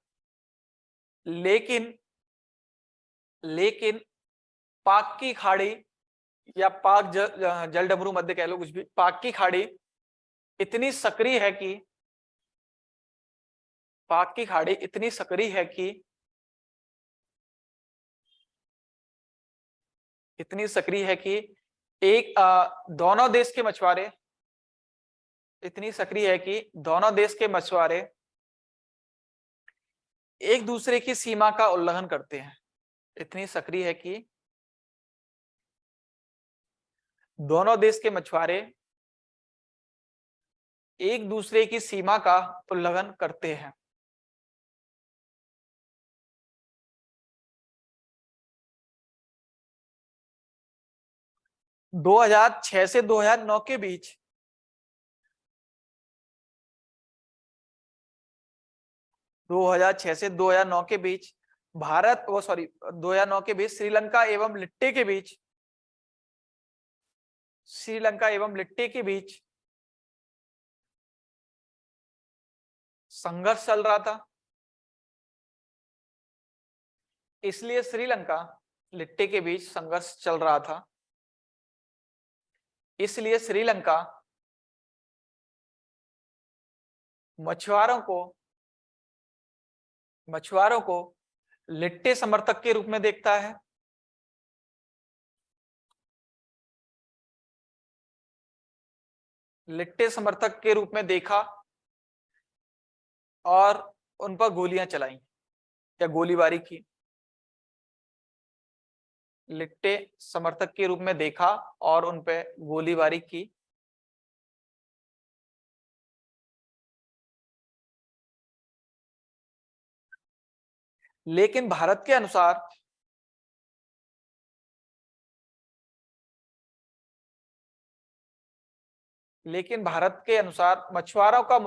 लेकिन पाक की खाड़ी या पाक जलडमरू मध्य कह लो कुछ भी, पाक की खाड़ी इतनी सक्रिय है कि पाक की खाड़ी इतनी सक्रिय है कि इतनी सक्रिय है कि एक दोनों देश के मछुआरे इतनी सक्रिय है कि दोनों देश के मछुआरे एक दूसरे की सीमा का उल्लंघन करते हैं। इतनी सक्रिय है कि दोनों देश के मछुआरे एक दूसरे की सीमा का उल्लंघन करते हैं। - 2006 से 2009 के बीच 2006 से 2009 के बीच भारत 2009 के बीच श्रीलंका एवं लिट्टे के बीच संघर्ष चल रहा था। इसलिए श्रीलंका लिट्टे के बीच संघर्ष चल रहा था, इसलिए श्रीलंका मछुआरों को लिट्टे समर्थक के रूप में देखता है। लिट्टे समर्थक के रूप में देखा और उन पर गोलियां चलाई या गोलीबारी की। लिट्टे समर्थक के रूप में देखा और उन पे गोलीबारी की। लेकिन भारत के अनुसार मछुआरों का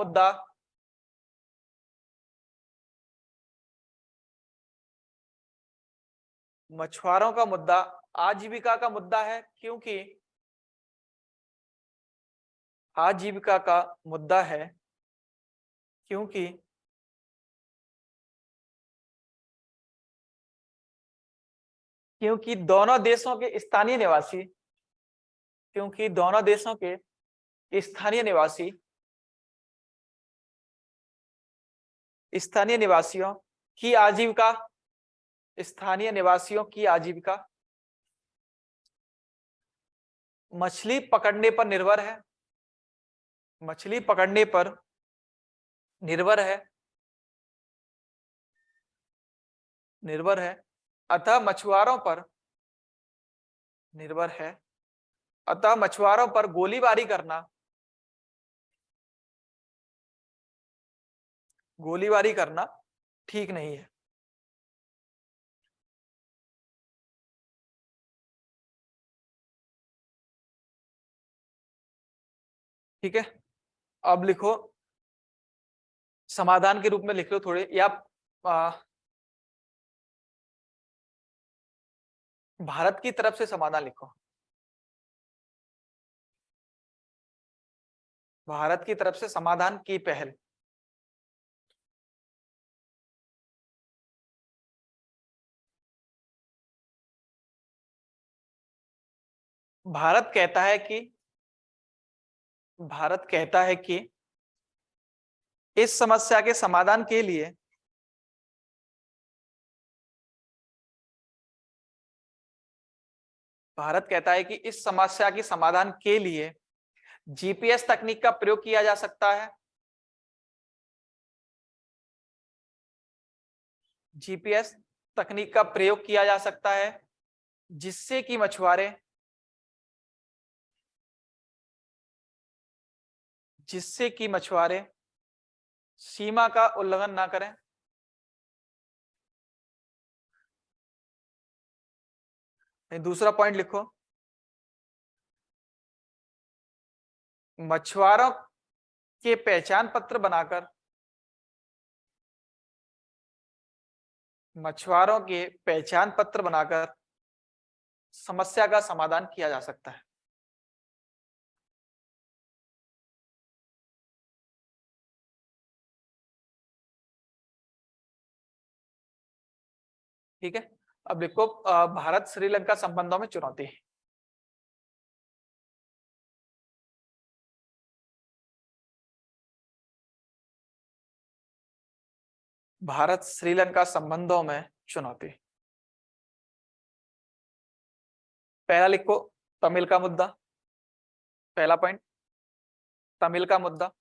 मुद्दा आजीविका का मुद्दा है, क्योंकि आजीविका का मुद्दा है क्योंकि दोनों देशों के स्थानीय निवासियों की आजीविका मछली पकड़ने पर निर्भर है, अतः मछुआरों पर गोलीबारी करना ठीक नहीं है। ठीक है, अब लिखो समाधान के रूप में लिख लो थोड़े, या भारत की तरफ से समाधान लिखो, भारत की तरफ से समाधान की पहल। भारत कहता है कि, भारत कहता है कि इस समस्या के समाधान के लिए भारत कहता है कि इस समस्या के समाधान के लिए जीपीएस तकनीक का प्रयोग किया जा सकता है। जीपीएस तकनीक का प्रयोग किया जा सकता है जिससे कि मछुआरे सीमा का उल्लंघन ना करें। दूसरा पॉइंट लिखो, मछुआरों के पहचान पत्र बनाकर, मछुआरों के पहचान पत्र बनाकर समस्या का समाधान किया जा सकता है। ठीक है, अब देखो भारत श्रीलंका संबंधों में चुनौती। भारत श्रीलंका संबंधों में चुनौती, पहला लिखो तमिल का मुद्दा। पहला पॉइंट तमिल का मुद्दा।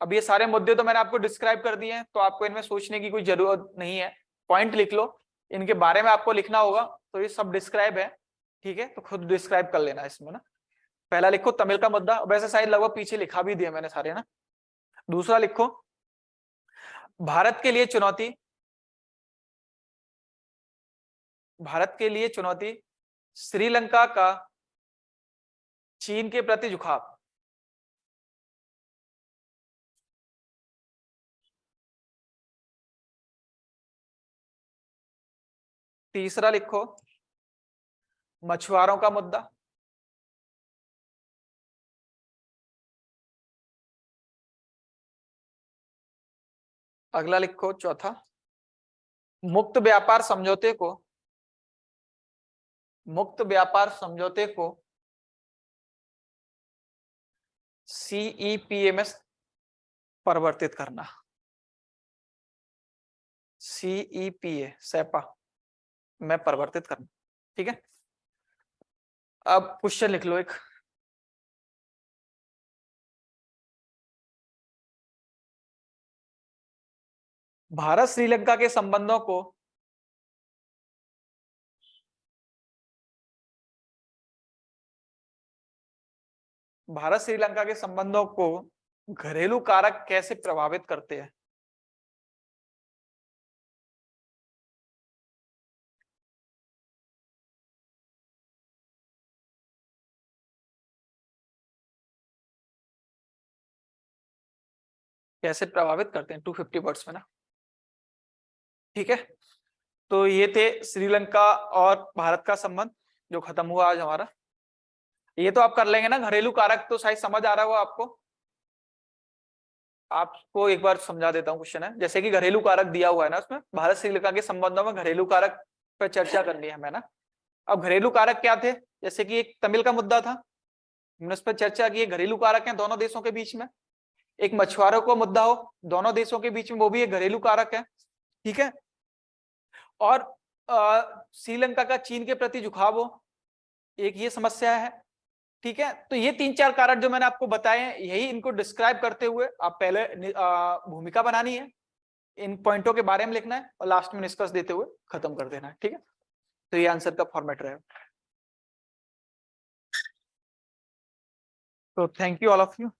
अब ये सारे मुद्दे तो मैंने आपको डिस्क्राइब कर दिए हैं, तो आपको इनमें सोचने की कोई जरूरत नहीं है। पॉइंट लिख लो, इनके बारे में आपको लिखना होगा, तो ये सब डिस्क्राइब है। ठीक है, तो खुद डिस्क्राइब कर लेना इसमें ना। पहला लिखो तमिल का मुद्दा, वैसे शायद लगभग पीछे लिखा भी दिया मैंने सारे ना। दूसरा लिखो भारत के लिए चुनौती, भारत के लिए चुनौती श्रीलंका का चीन के प्रति झुकाव। तीसरा लिखो मछुआरों का मुद्दा। अगला लिखो चौथा मुक्त व्यापार समझौते को, मुक्त व्यापार समझौते को सीईपीए में परिवर्तित करना। सीईपीए सेपा में परिवर्तित करना। ठीक है, अब क्वेश्चन लिख लो एक, भारत श्रीलंका के संबंधों को भारत श्रीलंका के संबंधों को घरेलू कारक कैसे प्रभावित करते हैं। कैसे प्रभावित करते हैं 250 वर्ड्स में ना। ठीक है, तो ये थे श्रीलंका और भारत का संबंध जो खत्म हुआ आज हमारा। ये तो आप कर लेंगे ना, घरेलू कारक तो शायद समझ आ रहा हो आपको। आपको एक बार समझा देता हूँ, क्वेश्चन है जैसे कि घरेलू कारक दिया हुआ है ना, उसमें भारत श्रीलंका के संबंधों में घरेलू कारक पर चर्चा करनी है हमें ना। अब घरेलू कारक क्या थे, जैसे कि एक तमिल का मुद्दा था, हमने उस पर चर्चा की। घरेलू कारक है दोनों देशों के बीच में। एक मछुआरों को मुद्दा हो दोनों देशों के बीच में, वो भी एक घरेलू कारक है। ठीक है, और श्रीलंका का चीन के प्रति झुकाव हो, एक ये समस्या है। ठीक है, तो ये 3-4 कारक जो मैंने आपको बताए हैं, यही इनको डिस्क्राइब करते हुए आप पहले भूमिका बनानी है, इन पॉइंटों के बारे में लिखना है और लास्ट में निष्कर्ष देते हुए खत्म कर देना है। ठीक है, तो ये आंसर का फॉर्मेट रहेगा। तो thank you all of you.